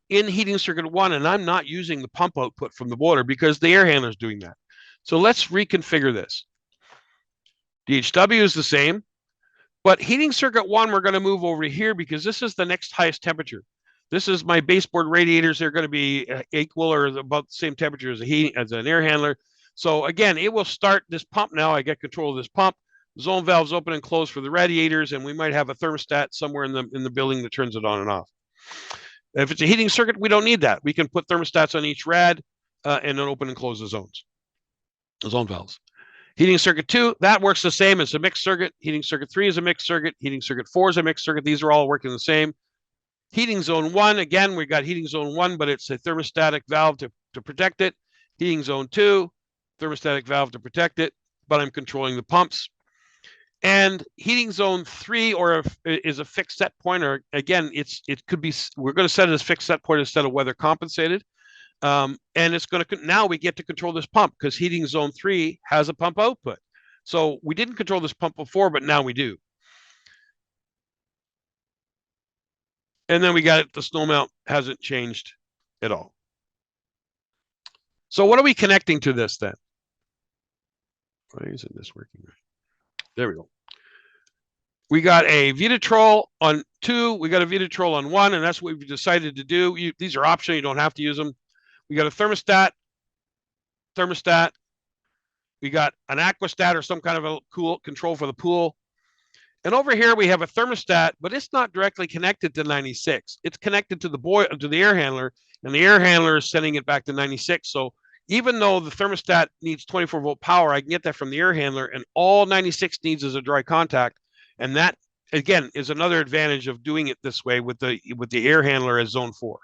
in heating circuit 1, and I'm not using the pump output from the boiler because the air handler is doing that. So let's reconfigure this. DHW is the same, but heating circuit 1, we're going to move over here because this is the next highest temperature. This is my baseboard radiators. They're going to be equal or about the same temperature as an air handler. So again, it will start this pump now. I get control of this pump. Zone valves open and close for the radiators, and we might have a thermostat somewhere in the building that turns it on and off. If it's a heating circuit, we don't need that. We can put thermostats on each rad and then open and close the zone valves. Heating circuit 2, that works the same as a mixed circuit. Heating circuit 3 is a mixed circuit. Heating circuit 4 is a mixed circuit. These are all working the same. Heating zone 1, again, we got heating zone 1, but it's a thermostatic valve to protect it. Heating zone 2, thermostatic valve to protect it, but I'm controlling the pumps. And heating zone 3 is a fixed set point, or again, it could be, we're going to set it as fixed set point instead of weather compensated. And it's going to, now we get to control this pump because heating zone 3 has a pump output. So we didn't control this pump before, but now we do. And then we got it, the snow melt hasn't changed at all. So what are we connecting to this then? Why isn't this working right? There we go. We got a Vitodens on 2. We got a Vitodens on 1, and that's what we've decided to do. These are optional. You don't have to use them. We got a thermostat. We got an aquastat or some kind of a cool control for the pool. And over here we have a thermostat, but it's not directly connected to 96. It's connected to the air handler, and the air handler is sending it back to 96. So even though the thermostat needs 24-volt power, I can get that from the air handler, and all 96 needs is a dry contact. And that, again, is another advantage of doing it this way with the air handler as zone 4.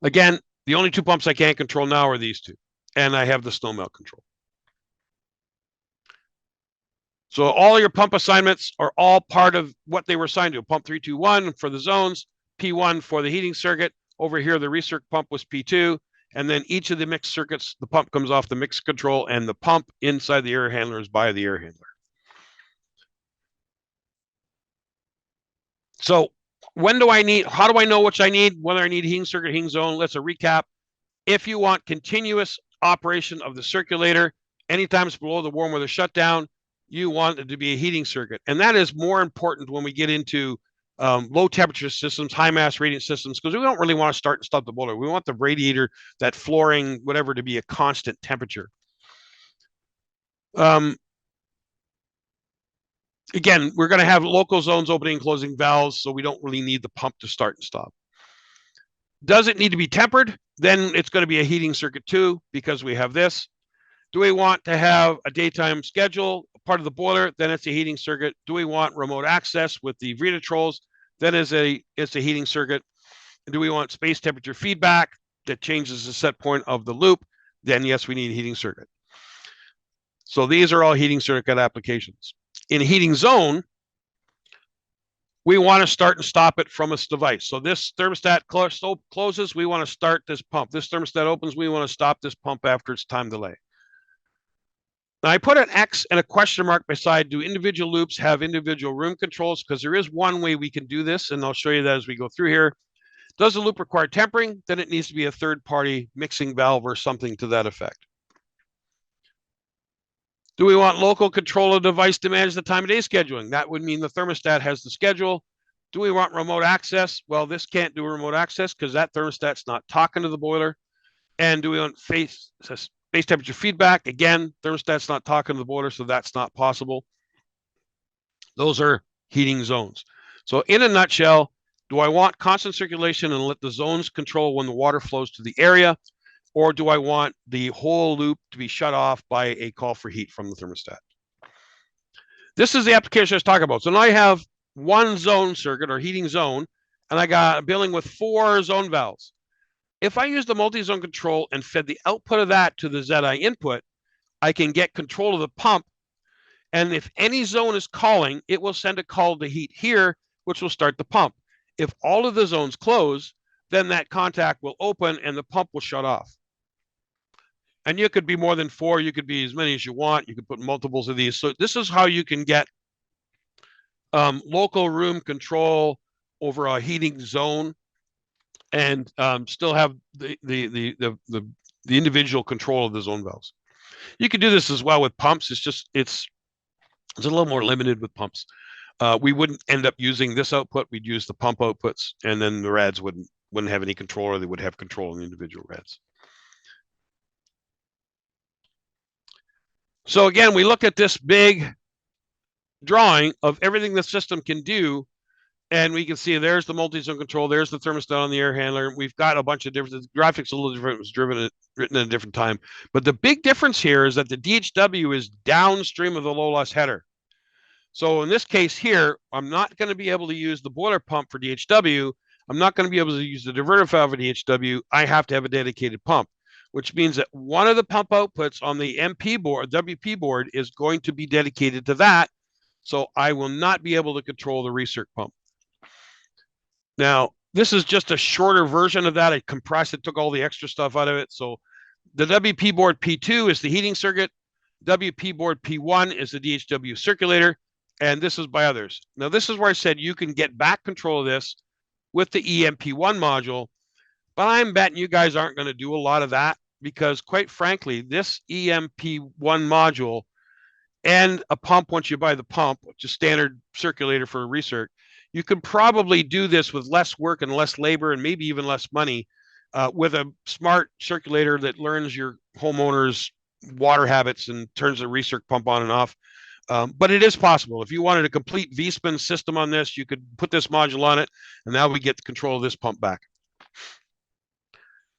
Again, the only 2 pumps I can't control now are these 2, and I have the snow melt control. So all your pump assignments are all part of what they were assigned to. Pump 321 for the zones, P1 for the heating circuit. Over here, the recirc pump was P2. And then each of the mixed circuits, the pump comes off the mixed control, and the pump inside the air handler is by the air handler. So how do I know which I need, whether I need heating circuit, heating zone? Let's recap. If you want continuous operation of the circulator, anytime it's below the warm weather shutdown, you want it to be a heating circuit. And that is more important when we get into low temperature systems, high mass radiant systems, because we don't really want to start and stop the boiler. We want the radiator, that flooring, whatever, to be a constant temperature. Again, we're going to have local zones opening and closing valves, so we don't really need the pump to start and stop. Does it need to be tempered? Then it's going to be a heating circuit 2 because we have this. Do we want to have a daytime schedule, part of the boiler? Then it's a heating circuit. Do we want remote access with the Vitodens? Then it's a heating circuit. Do we want space temperature feedback that changes the set point of the loop? Then yes, we need a heating circuit. So these are all heating circuit applications. In heating zone, we want to start and stop it from this device. So this thermostat closes, we want to start this pump. This thermostat opens, we want to stop this pump after its time delay. Now I put an X and a question mark beside, do individual loops have individual room controls? Because there is one way we can do this, and I'll show you that as we go through here. Does the loop require tempering? Then it needs to be a third-party mixing valve or something to that effect. Do we want local control of the device to manage the time of day scheduling? That would mean the thermostat has the schedule. Do we want remote access? Well, this can't do remote access because that thermostat's not talking to the boiler. And do we want space temperature feedback? Again, thermostat's not talking to the boiler, so that's not possible. Those are heating zones. So in a nutshell, do I want constant circulation and let the zones control when the water flows to the area? Or do I want the whole loop to be shut off by a call for heat from the thermostat? This is the application I was talking about. So now I have one zone circuit or heating zone, and I got a building with 4 zone valves. If I use the multi-zone control and fed the output of that to the ZI input, I can get control of the pump. And if any zone is calling, it will send a call to heat here, which will start the pump. If all of the zones close, then that contact will open and the pump will shut off. And you could be more than 4. You could be as many as you want. You could put multiples of these. So this is how you can get local room control over a heating zone and still have the individual control of the zone valves. You can do this as well with pumps. It's a little more limited with pumps. We wouldn't end up using this output. We'd use the pump outputs, and then the rads wouldn't have any control, or they would have control in the individual rads. So again, we look at this big drawing of everything the system can do, and we can see there's the multi-zone control, there's the thermostat on the air handler. We've got a bunch of different, the graphics a little different, it was written at a different time. But the big difference here is that the DHW is downstream of the low loss header. So in this case here, I'm not going to be able to use the boiler pump for DHW. I'm not going to be able to use the diverter valve for DHW. I have to have a dedicated pump, which means that one of the pump outputs on the MP board, WP board, is going to be dedicated to that. So I will not be able to control the recirc pump. Now, this is just a shorter version of that. I compressed it, took all the extra stuff out of it. So the WP board P2 is the heating circuit. WP board P1 is the DHW circulator. And this is by others. Now, this is where I said you can get back control of this with the EMP1 module. But I'm betting you guys aren't going to do a lot of that because, quite frankly, this EMP1 module and a pump, once you buy the pump, which is standard circulator for a recirc, you could probably do this with less work and less labor and maybe even less money with a smart circulator that learns your homeowner's water habits and turns the recirc pump on and off. But it is possible. If you wanted a complete Viessmann system on this, you could put this module on it, and now we get control of this pump back.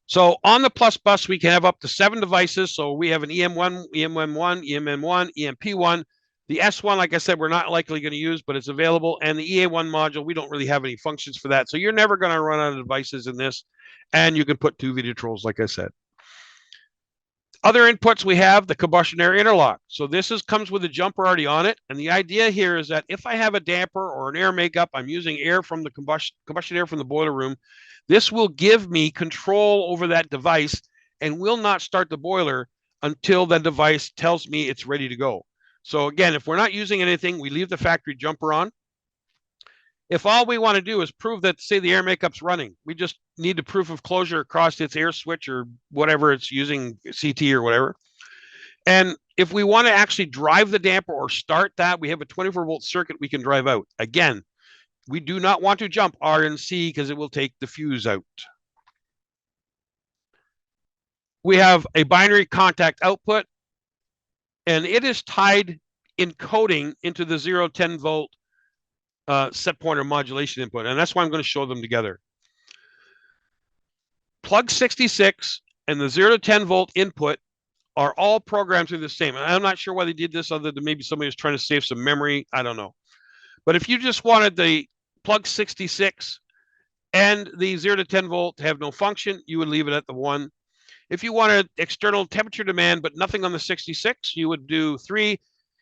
So on the plus bus, we can have up to 7 devices. So we have an EM1, EMM1, EMM1, EMP1. The S1, like I said, we're not likely going to use, but it's available. And the EA1 module, we don't really have any functions for that. So you're never going to run out of devices in this. And you can put 2 Vitrols, like I said. Other inputs, we have the combustion air interlock. So this comes with a jumper already on it. And the idea here is that if I have a damper or an air makeup, I'm using air from the combustion air from the boiler room. This will give me control over that device and will not start the boiler until the device tells me it's ready to go. So again, if we're not using anything, we leave the factory jumper on. If all we want to do is prove that, say, the air makeup's running, we just need the proof of closure across its air switch or whatever it's using, CT or whatever. And if we want to actually drive the damper or start that, we have a 24-volt circuit we can drive out. Again, we do not want to jump R and C because it will take the fuse out. We have a binary contact output, and it is tied in coding into the 0-10 volt set pointer modulation input. And that's why I'm going to show them together. Plug 66 and the 0-10 volt input are all programmed through the same. And I'm not sure why they did this other than maybe somebody was trying to save some memory. I don't know. But if you just wanted the plug 66 and the 0-10 volt to have no function, you would leave it at the 1. If you wanted external temperature demand, but nothing on the 66, you would do 3.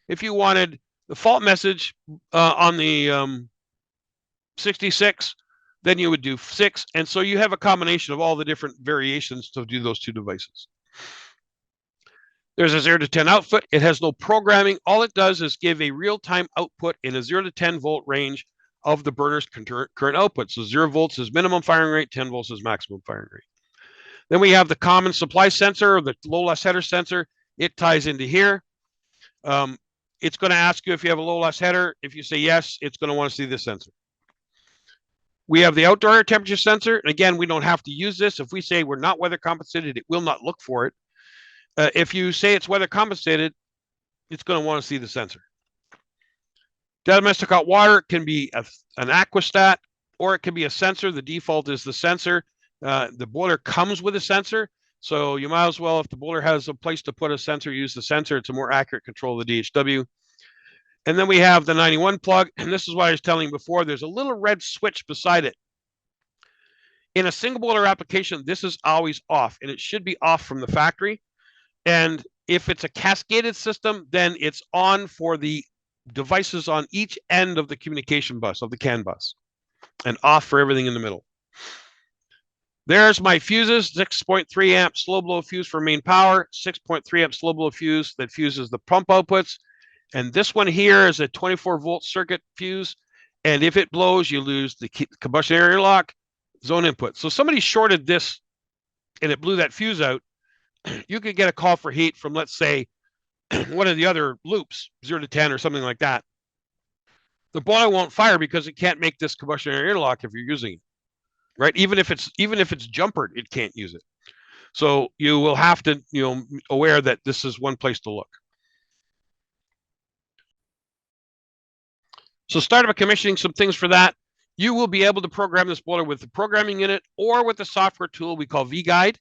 If you wanted the fault message on the 66, then you would do 6. And so you have a combination of all the different variations to do those 2 devices. There's a 0-10 output. It has no programming. All it does is give a real-time output in a 0-10 volt range of the burner's current output. So 0 volts is minimum firing rate, 10 volts is maximum firing rate. Then we have the common supply sensor, or the low loss header sensor. It ties into here. It's going to ask you if you have a low loss header. If you say yes, it's going to want to see this sensor. We have the outdoor air temperature sensor. And again, we don't have to use this. If we say we're not weather compensated, it will not look for it. If you say it's weather compensated, it's going to want to see the sensor. Domestic hot water can be an aquastat, or it can be a sensor. The default is the sensor. The boiler comes with a sensor. So you might as well, if the boiler has a place to put a sensor, use the sensor. It's a more accurate control of the DHW. And then we have the 91 plug. And this is what I was telling you before. There's a little red switch beside it. In a single boiler application, this is always off, and it should be off from the factory. And if it's a cascaded system, then it's on for the devices on each end of the communication bus, of the CAN bus, and off for everything in the middle. There's my fuses, 6.3 amp slow blow fuse for main power, 6.3 amp slow blow fuse that fuses the pump outputs. And this one here is a 24-volt circuit fuse. And if it blows, you lose the combustion area lock zone input. So somebody shorted this and it blew that fuse out. You could get a call for heat from, let's say, one of the other loops, 0 to 10 or something like that. The boiler won't fire because it can't make this combustion area interlock if you're using it, right? Even if it's jumpered, it can't use it. So you will have to, aware that this is one place to look. So startup commissioning, some things for that. You will be able to program this boiler with the programming unit or with the software tool we call vGuide.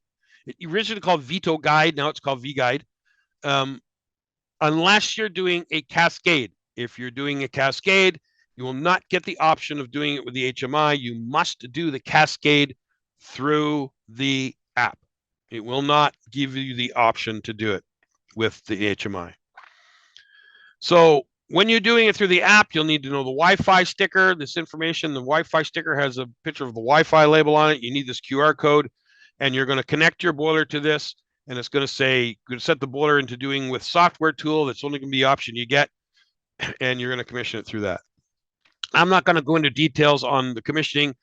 It originally called Vito Guide, now it's called vGuide. Unless you're doing a cascade. If you're doing a cascade, you will not get the option of doing it with the HMI. You must do the cascade through the app. It will not give you the option to do it with the HMI. So when you're doing it through the app, you'll need to know the Wi-Fi sticker. This information, the Wi-Fi sticker has a picture of the Wi-Fi label on it. You need this QR code, and you're going to connect your boiler to this, and it's going to say, going to set the boiler into doing with software tool. That's only going to be the option you get, and you're going to commission it through that. I'm not going to go into details on the commissioning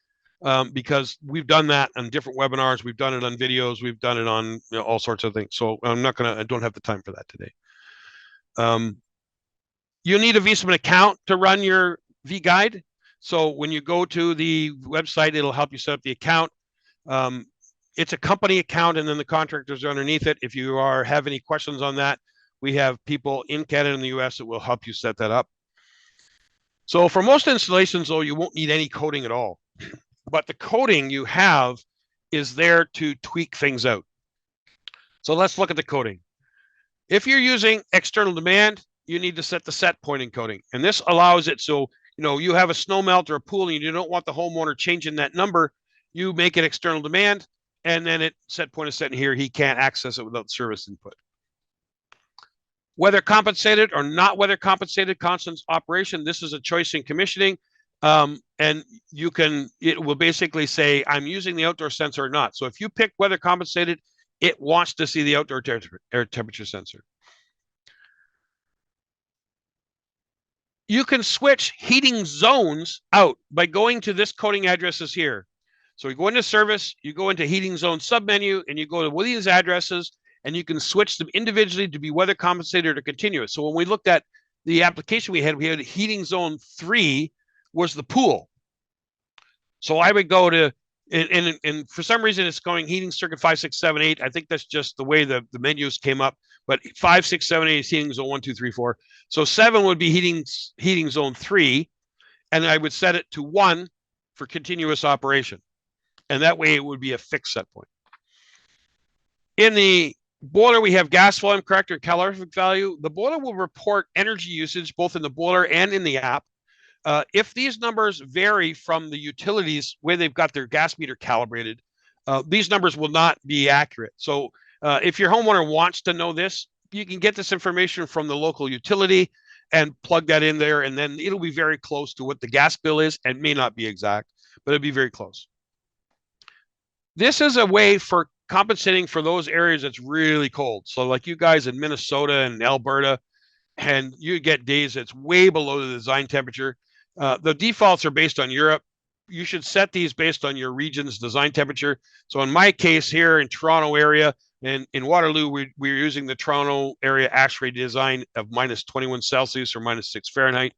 because we've done that on different webinars. We've done it on videos. We've done it on all sorts of things. So I don't have the time for that today. You need a Viessmann account to run your vGuide. So when you go to the website, it'll help you set up the account. It's a company account, and then the contractors are underneath it. If you have any questions on that, we have people in Canada and the US that will help you set that up. So for most installations, though, you won't need any coding at all. But the coding you have is there to tweak things out. So let's look at the coding. If you're using external demand, you need to set the set point encoding. And this allows it so, you have a snow melt or a pool and you don't want the homeowner changing that number. You make it external demand, and then set point is set in here. He can't access it without service input. Weather compensated or not weather compensated constant operation. This is a choice in commissioning. And it will basically say, I'm using the outdoor sensor or not. So if you pick weather compensated, it wants to see the outdoor air temperature sensor. You can switch heating zones out by going to this coding addresses here. So you go into service, you go into heating zone submenu, and you go to these addresses, and you can switch them individually to be weather compensated or continuous. So when we looked at the application we had heating zone 3 was the pool. So I would go to, and for some reason it's going heating circuit 5, 6, 7, 8. I think that's just the way the menus came up. But 5, 6, 7, 8 is heating zone 1, 2, 3, 4. So 7 would be heating zone 3, and I would set it to 1 for continuous operation. And that way it would be a fixed set point. In the boiler, we have gas volume corrector calorific value. The boiler will report energy usage both in the boiler and in the app. If these numbers vary from the utilities where they've got their gas meter calibrated, these numbers will not be accurate. So if your homeowner wants to know this, you can get this information from the local utility and plug that in there, and then it'll be very close to what the gas bill is, and may not be exact, but it'll be very close. This is a way for compensating for those areas that's really cold. So like you guys in Minnesota and Alberta, and you get days that's way below the design temperature. The defaults are based on Europe. You should set these based on your region's design temperature. So in my case here in Toronto area, and in Waterloo, we're using the Toronto area ASHRAE design of -21 Celsius or -6 Fahrenheit.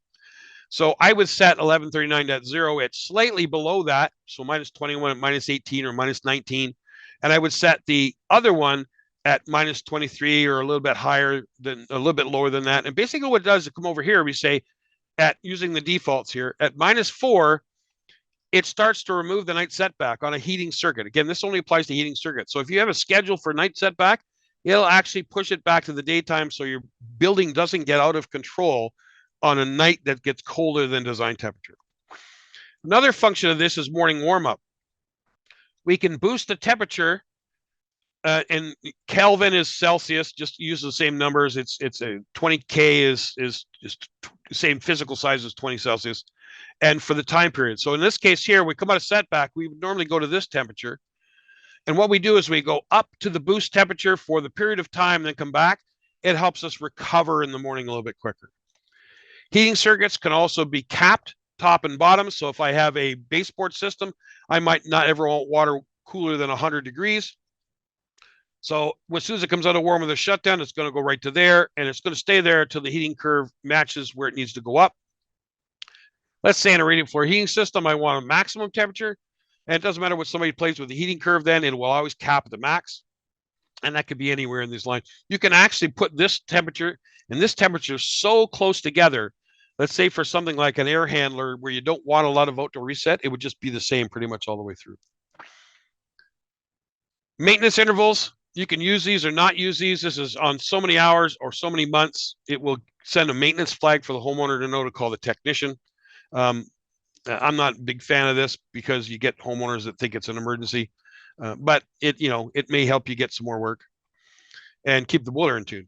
So I would set 1139.0 at slightly below that, so -21 at -18 or -19. And I would set the other one at -23 or a little bit higher than, a little bit lower than that. And basically what it does is come over here, we say at using the defaults here, at -4, it starts to remove the night setback on a heating circuit. Again, this only applies to heating circuits. So if you have a schedule for night setback, it'll actually push it back to the daytime so your building doesn't get out of control on a night that gets colder than design temperature. Another function of this is morning warm-up. We can boost the temperature, and Kelvin is Celsius, just use the same numbers. It's a 20K is just the same physical size as 20 Celsius, and for the time period. So in this case here, we come out of setback, we would normally go to this temperature. And what we do is we go up to the boost temperature for the period of time, then come back. It helps us recover in the morning a little bit quicker. Heating circuits can also be capped top and bottom. So if I have a baseboard system, I might not ever want water cooler than 100 degrees. So as soon as it comes out of warm with a shutdown, it's going to go right to there, and it's going to stay there until the heating curve matches where it needs to go up. Let's say in a radiant floor heating system, I want a maximum temperature, and it doesn't matter what somebody plays with the heating curve, then it will always cap at the max. And that could be anywhere in these lines. You can actually put this temperature and this temperature so close together. Let's say for something like an air handler where you don't want a lot of outdoor reset, it would just be the same pretty much all the way through. Maintenance intervals, you can use these or not use these. This is on so many hours or so many months. It will send a maintenance flag for the homeowner to know to call the technician. I'm not a big fan of this because you get homeowners that think it's an emergency, but it may help you get some more work and keep the boiler in tune.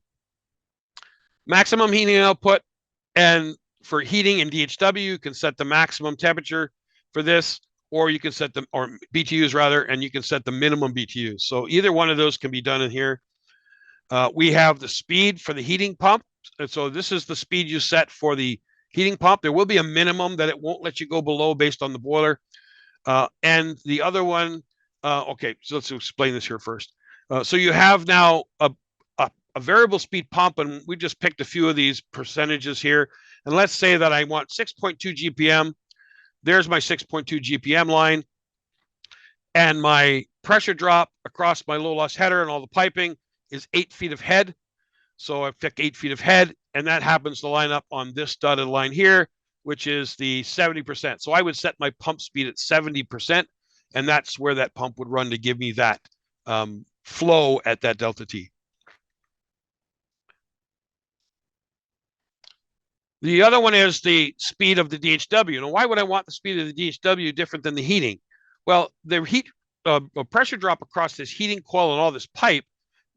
Maximum heating output, and for heating in DHW, you can set the maximum temperature for this, or you can set them, or BTUs rather, and you can set the minimum BTUs. So either one of those can be done in here. We have the speed for the heating pump. And so this is the speed you set for the heating pump. There will be a minimum that it won't let you go below based on the boiler. And the other one, okay, so let's explain this here first. So you have now a variable speed pump, and we just picked a few of these percentages here. And let's say that I want 6.2 GPM. There's my 6.2 GPM line. And my pressure drop across my low loss header and all the piping is 8 feet of head. So I pick 8 feet of head, and that happens to line up on this dotted line here, which is the 70%. So I would set my pump speed at 70%, and that's where that pump would run to give me that flow at that delta T. The other one is the speed of the DHW. Now, why would I want the speed of the DHW different than the heating? Well, the heat pressure drop across this heating coil and all this pipe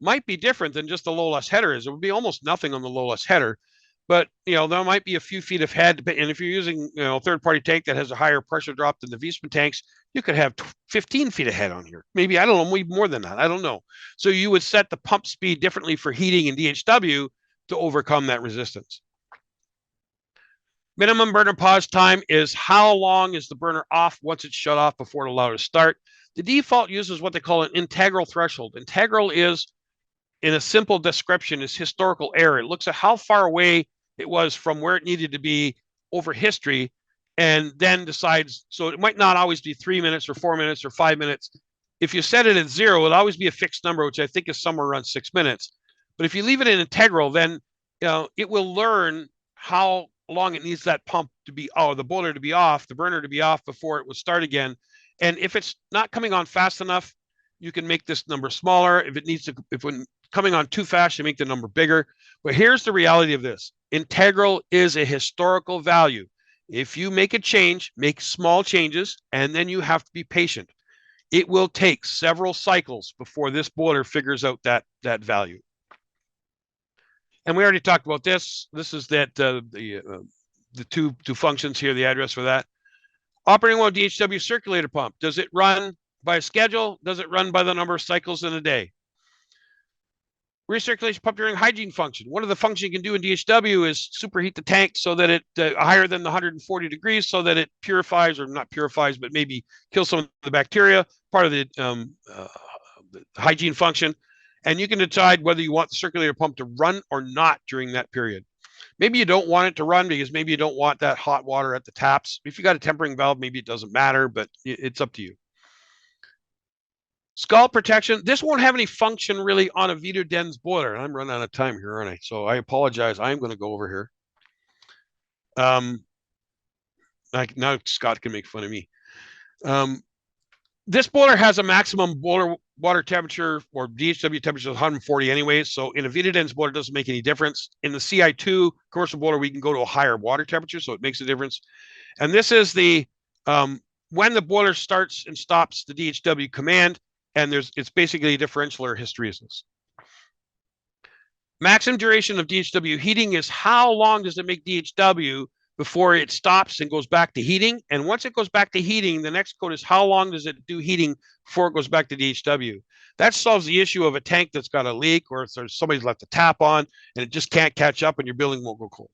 might be different than just the low loss header is. It would be almost nothing on the low loss header, but there might be a few feet of head. And if you're using a third-party tank that has a higher pressure drop than the Viessmann tanks, you could have 15 feet of head on here. Maybe, I don't know, maybe more than that. I don't know. So you would set the pump speed differently for heating and DHW to overcome that resistance. Minimum burner pause time is how long is the burner off once it's shut off before it allows it to start. The default uses what they call an integral threshold. Integral is, in a simple description, is historical error. It looks at how far away it was from where it needed to be over history, and then decides, so it might not always be 3 minutes or 4 minutes or 5 minutes. If you set it at 0, it'll always be a fixed number, which I think is somewhere around 6 minutes. But if you leave it in integral, then it will learn how long it needs that pump to be, the boiler to be off, the burner to be off before it will start again. And if it's not coming on fast enough, you can make this number smaller. If when coming on too fast, you make the number bigger. But here's the reality of this. Integral is a historical value. If you make a change, make small changes, and then you have to be patient. It will take several cycles before this boiler figures out that value. And we already talked about this. This is that the two functions here, the address for that. Operating mode DHW circulator pump. Does it run by a schedule? Does it run by the number of cycles in a day? Recirculation pump during hygiene function. One of the functions you can do in DHW is superheat the tank so that it higher than the 140 degrees, so that it purifies, or not purifies, but maybe kills some of the bacteria, part of the hygiene function. And you can decide whether you want the circulator pump to run or not during that period. Maybe you don't want it to run because maybe you don't want that hot water at the taps. If you got a tempering valve, maybe it doesn't matter, but it's up to you. Scald protection. This won't have any function really on a Vitodens boiler. I'm running out of time here, aren't I? So I apologize. I'm going to go over here. Now Scott can make fun of me. This boiler has a maximum boiler water temperature or DHW temperature is 140 anyways. So in a Vitodens boiler, it doesn't make any difference. In the CI2 commercial boiler, we can go to a higher water temperature, so it makes a difference. And this is the when the boiler starts and stops the DHW command, and it's basically a differential or hysteresis. Maximum duration of DHW heating is how long does it make DHW before it stops and goes back to heating. And once it goes back to heating, the next code is how long does it do heating before it goes back to DHW. That solves the issue of a tank that's got a leak or if there's somebody's left the tap on and it just can't catch up and your building won't go cold.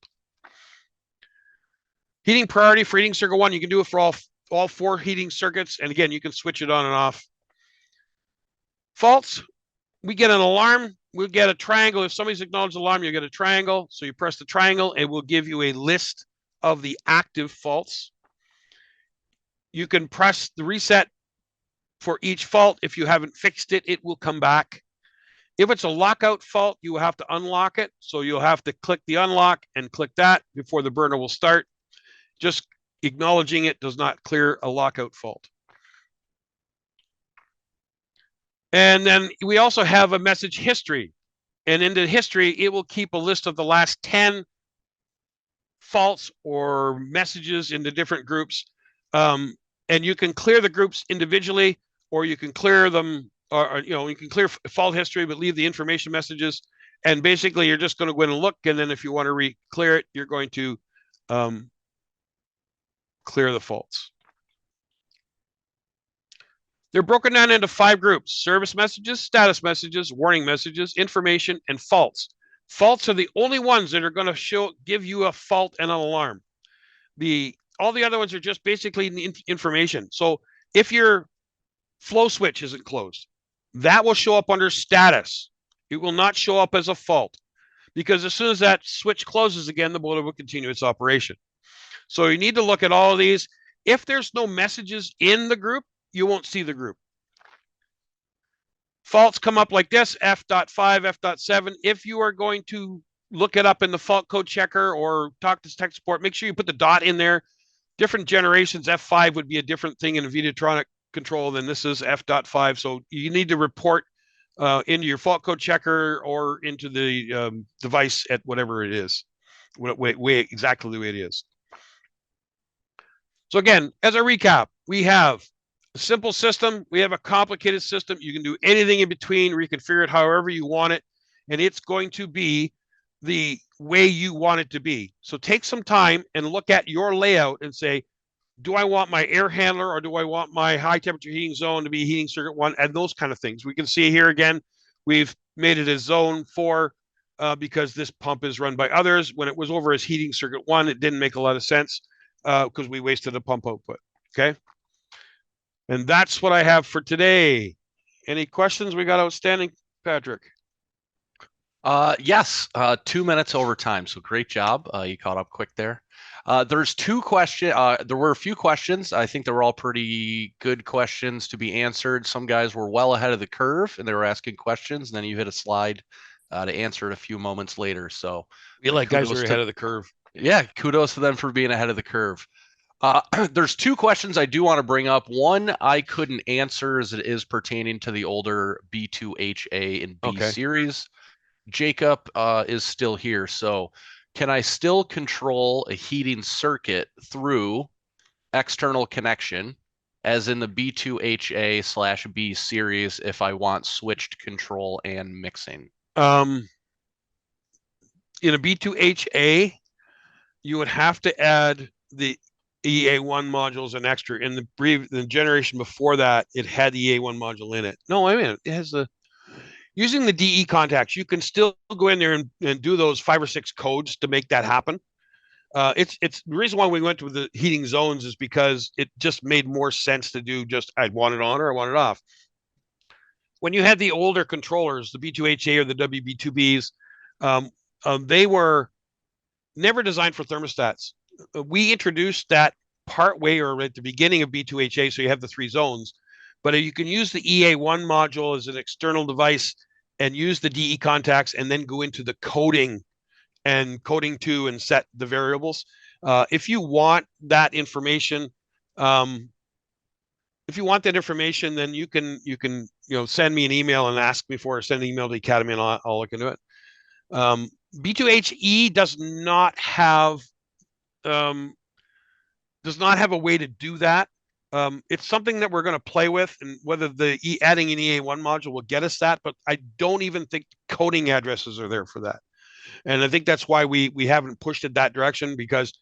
Heating priority for heating circuit 1, you can do it for all 4 heating circuits. And again, you can switch it on and off. Faults, we get an alarm. We'll get a triangle. If somebody's acknowledged alarm, you get a triangle. So you press the triangle, and we'll give you a list of the active faults. You can press the reset for each fault. If you haven't fixed it, it will come back. If it's a lockout fault, you will have to unlock it. So you'll have to click the unlock and click that before the burner will start. Just acknowledging it does not clear a lockout fault. And then we also have a message history. And in the history, it will keep a list of the last 10 faults or messages in the different groups. And you can clear the groups individually, or you can clear them, or you can clear fault history, but leave the information messages. And basically, you're just going to go in and look. And then if you want to re-clear it, you're going to clear the faults. They're broken down into 5 groups: service messages, status messages, warning messages, information, and faults. Faults are the only ones that are going to give you a fault and an alarm. All the other ones are just basically information. So if your flow switch isn't closed, that will show up under status. It will not show up as a fault, because as soon as that switch closes again, the boiler will continue its operation. So you need to look at all of these. If there's no messages in the group, you won't see the group. Faults come up like this: F.5, F.7. If you are going to look it up in the fault code checker or talk to tech support, make sure you put the dot in there. Different generations, F5 would be a different thing in a Vidotronic control than this is F.5. So you need to report into your fault code checker or into the device at whatever it is, exactly the way it is. So again, as a recap, we have a simple system. We have a complicated system. You can do anything in between, reconfigure it however you want it, and it's going to be the way you want it to be. So take some time and look at your layout and say, do I want my air handler or do I want my high temperature heating zone to be heating circuit 1, and those kind of things. We can see here again, we've made it a zone 4 because this pump is run by others. When it was over as heating circuit 1, it didn't make a lot of sense because we wasted a pump output. Okay. And that's what I have for today. Any questions we got outstanding, Patrick? Yes, 2 minutes over time. So great job. You caught up quick there. There's 2 questions. There were a few questions. I think they were all pretty good questions to be answered. Some guys were well ahead of the curve and they were asking questions, and then you hit a slide to answer it a few moments later. So you like guys who are ahead of the curve. Yeah, kudos to them for being ahead of the curve. There's 2 questions I do want to bring up. One I couldn't answer as it is pertaining to the older B2HA and B series. Jacob is still here. So can I still control a heating circuit through external connection as in the B2HA/B series if I want switched control and mixing? In a B2HA, you would have to add the EA1 modules an extra. In the generation before that, it had the EA1 module in it. No, I mean, it has using the DE contacts, you can still go in there and do those 5 or 6 codes to make that happen. It's the reason why we went to the heating zones is because it just made more sense to do just I want it on or I want it off. When you had the older controllers, the B2HA or the WB2Bs, they were never designed for thermostats. We introduced that part way or at the beginning of B2HA, so you have the 3 zones. But you can use the EA1 module as an external device and use the DE contacts and then go into the coding and coding to and set the variables. If you want that information, if you want that information, then send me an email and ask me for it. Send an email to the Academy, and I'll look into it. B2HE um, does not have a way to do that. It's something that we're going to play with, and whether adding an EA1 module will get us that, but I don't even think coding addresses are there for that. And I think that's why we haven't pushed it that direction, because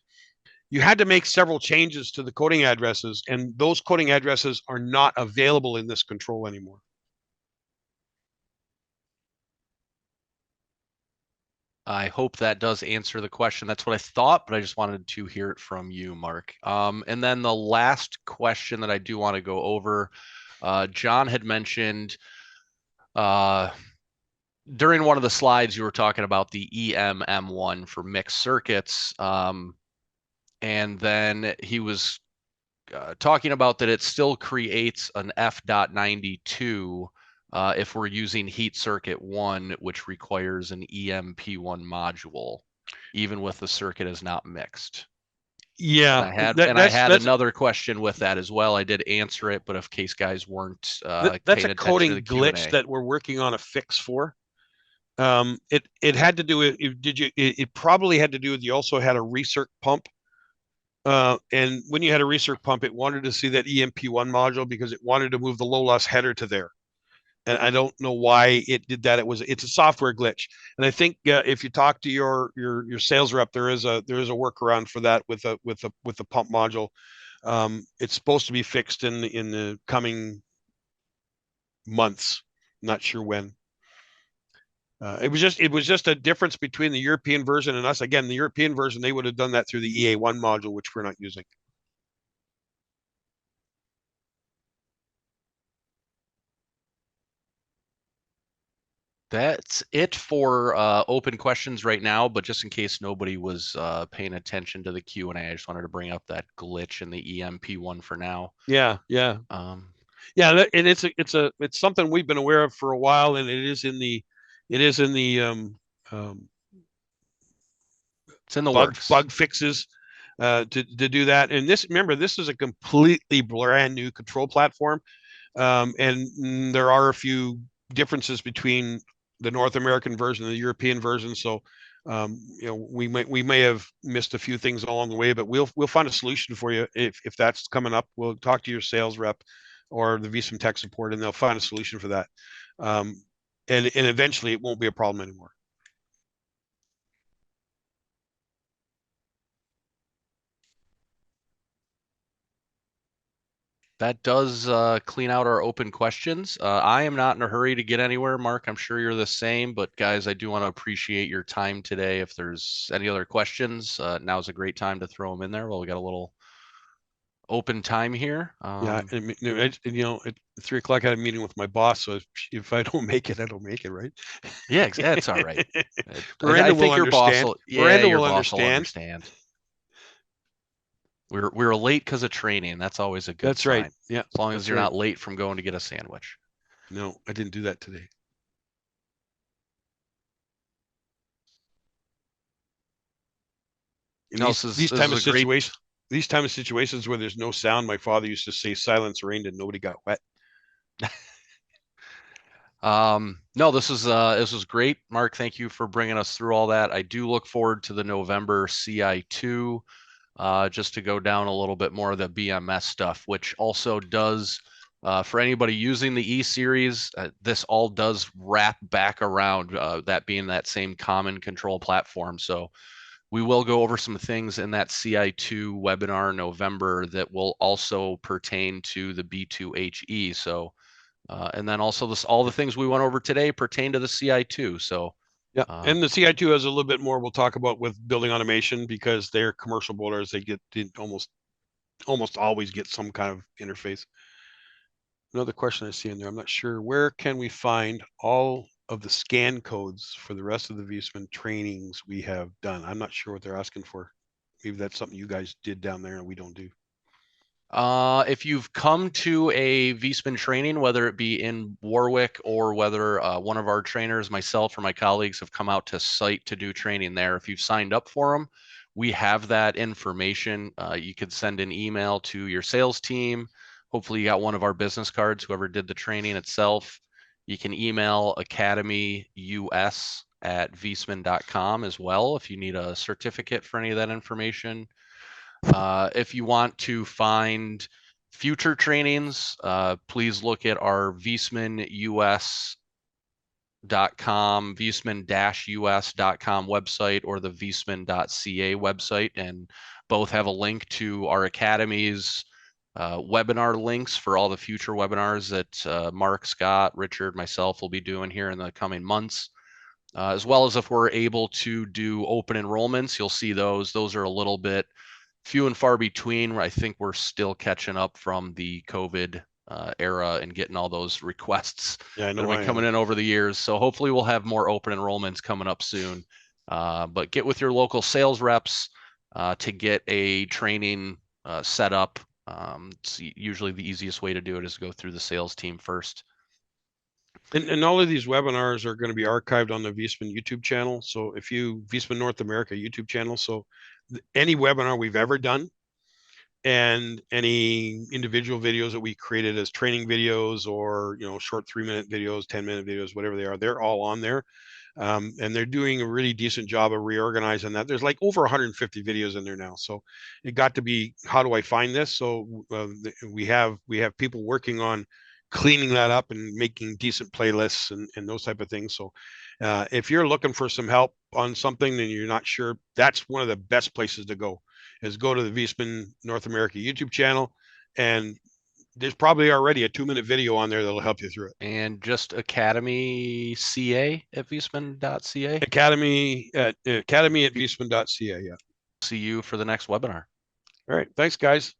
you had to make several changes to the coding addresses, and those coding addresses are not available in this control anymore. I hope that does answer the question. That's what I thought, but I just wanted to hear it from you, Mark. And then the last question that I do want to go over, John had mentioned during one of the slides, you were talking about the EMM1 for mixed circuits. And then he was talking about that it still creates an F.92 if we're using heat circuit 1, which requires an EMP1 module, even with the circuit is not mixed. Yeah, and I had another question with that as well. I did answer it, but in case guys weren't that's a coding glitch that we're working on a fix for. It had to do with it probably had to do with you also had a recirc pump. And when you had a recirc pump, it wanted to see that EMP1 module because it wanted to move the low loss header to there. And I don't know why it did that. It's a software glitch. And I think if you talk to your sales rep, there is a workaround for that with the pump module. It's supposed to be fixed in the coming months. Not sure when. It was just a difference between the European version and us. Again, the European version, they would have done that through the EA1 module, which we're not using. That's it for open questions right now, but just in case nobody was paying attention to the Q&A, I just wanted to bring up that glitch in the EMP1 for now. Yeah. And it's something we've been aware of for a while, and it's in the it's in the works. Bug fixes to do that. And remember, this is a completely brand new control platform, and there are a few differences between the North American version and the European version. So, we may have missed a few things along the way, but we'll find a solution for you if that's coming up. We'll talk to your sales rep or the Viessmann tech support, and they'll find a solution for that. And eventually, it won't be a problem anymore. That does clean out our open questions. I am not in a hurry to get anywhere, Mark. I'm sure you're the same, but guys, I do want to appreciate your time today. If there's any other questions, now's a great time to throw them in there. Well, we got a little open time here. Yeah, at 3:00, I had a meeting with my boss. So if I don't make it, I don't make it, right? Yeah, that's all right. I think your boss will. Yeah, your boss will understand. We were late because of training. That's always a good sign. Right. Yeah. As long as you're not late from going to get a sandwich. No, I didn't do that today. These type of situations where there's no sound, my father used to say silence reigned and nobody got wet. No, this was great, Mark. Thank you for bringing us through all that. I do look forward to the November CI2. Just to go down a little bit more of the BMS stuff, which also does, for anybody using the E-Series, this all does wrap back around that being that same common control platform. So we will go over some things in that CI2 webinar in November that will also pertain to the B2HE. So, and then also all the things we went over today pertain to the CI2. So, yeah, and the CI2 has a little bit more we'll talk about with building automation because they're commercial boilers. They almost always get some kind of interface. Another question I see in there, I'm not sure. Where can we find all of the scan codes for the rest of the Viessmann trainings we have done? I'm not sure what they're asking for. Maybe that's something you guys did down there and we don't do. If you've come to a Viessmann training, whether it be in Warwick or whether one of our trainers, myself or my colleagues, have come out to site to do training there, if you've signed up for them, we have that information. You could send an email to your sales team Hopefully you got one of our business cards, whoever did the training itself. You can email academyus@viessmann.com as well if you need a certificate for any of that information. If you want to find future trainings, please look at our Viessmann.us.com, Viessmann-us.com website or the Viessmann.ca website, and both have a link to our academies, webinar links for all the future webinars that Mark, Scott, Richard, myself will be doing here in the coming months. As well as if we're able to do open enrollments, you'll see those. Those are a little bit few and far between. I think we're still catching up from the COVID era and getting all those requests Yeah, I that have know been I coming am. in over the years. So hopefully we'll have more open enrollments coming up soon. But get with your local sales reps to get a training set up. It's usually the easiest way to do it is to go through the sales team first. And all of these webinars are going to be archived on the Viessmann YouTube channel. So if you Viessmann North America YouTube channel, so any webinar we've ever done and any individual videos that we created as training videos or short 3-minute videos, 10-minute videos, whatever they are, they're all on there. And they're doing a really decent job of reorganizing that. There's like over 150 videos in there now. So it got to be, how do I find this? So we have people working on cleaning that up and making decent playlists and those type of things. So if you're looking for some help on something and you're not sure, that's one of the best places to go, is go to the Viessmann North America YouTube channel, and there's probably already a 2-minute video on there that'll help you through it. And just Academy CA at Viessmann.ca. Academy at Viessmann.ca. Yeah. See you for the next webinar. All right. Thanks, guys.